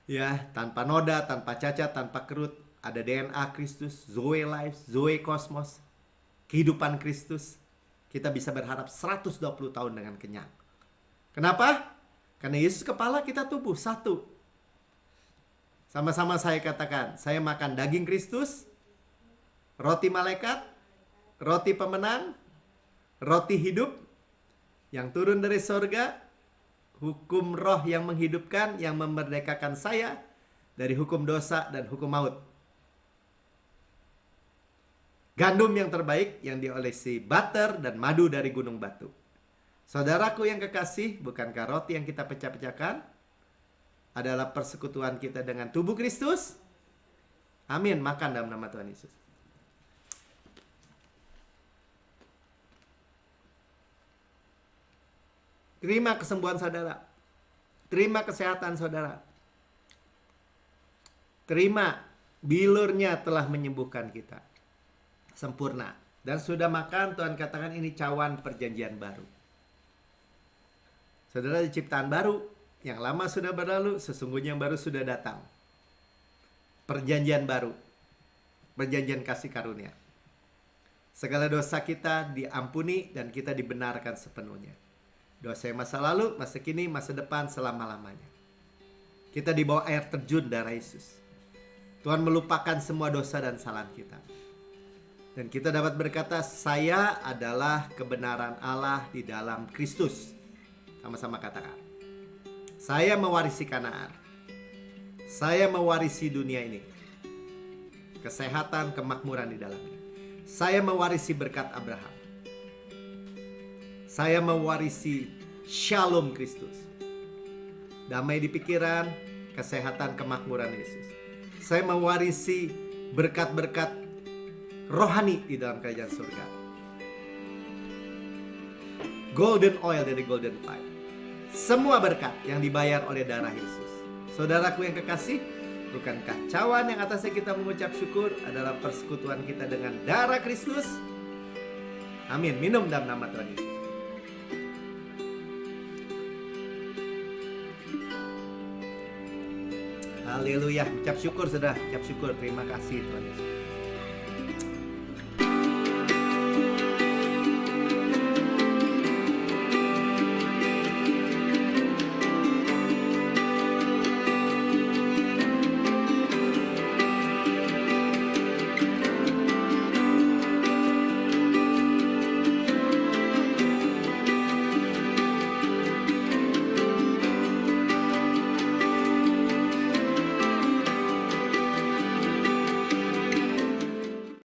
Ya, tanpa noda, tanpa cacat, tanpa kerut. Ada DNA Kristus, Zoe Life, Zoe Kosmos, kehidupan Kristus. Kita bisa berharap 120 tahun dengan kenyang. Kenapa? Karena Yesus kepala, kita tubuh, satu. Sama-sama saya katakan, saya makan daging Kristus, roti malaikat, roti pemenang, roti hidup yang turun dari sorga, hukum roh yang menghidupkan, yang memerdekakan saya dari hukum dosa dan hukum maut. Gandum yang terbaik yang diolesi butter dan madu dari gunung batu. Saudaraku yang kekasih, bukankah roti yang kita pecah-pecahkan adalah persekutuan kita dengan tubuh Kristus? Amin, makan dalam nama Tuhan Yesus. Terima kesembuhan saudara. Terima kesehatan saudara. Terima bilurnya telah menyembuhkan kita. Sempurna. Dan sudah makan, Tuhan katakan ini cawan perjanjian baru. Saudara, ciptaan baru. Yang lama sudah berlalu, sesungguhnya yang baru sudah datang. Perjanjian baru. Perjanjian kasih karunia. Segala dosa kita diampuni dan kita dibenarkan sepenuhnya. Dosa yang masa lalu, masa kini, masa depan, selama-lamanya. Kita di bawah air terjun darah Yesus. Tuhan melupakan semua dosa dan kesalahan kita. Dan kita dapat berkata, saya adalah kebenaran Allah di dalam Kristus. Sama-sama katakan. Saya mewarisi Kanaan. Saya mewarisi dunia ini. Kesehatan, kemakmuran di dalamnya. Saya mewarisi berkat Abraham. Saya mewarisi Shalom Kristus. Damai di pikiran, kesehatan, kemakmuran Yesus. Saya mewarisi berkat-berkat rohani di dalam kerajaan surga. Golden oil dari golden pipe. Semua berkat yang dibayar oleh darah Yesus. Saudaraku yang kekasih, bukankah cawan yang atasnya kita mengucap syukur adalah persekutuan kita dengan darah Kristus? Amin. Minum dalam nama Tuhan Yesus. Haleluya. Ucap syukur saudara. Ucap syukur. Terima kasih Tuhan Yesus.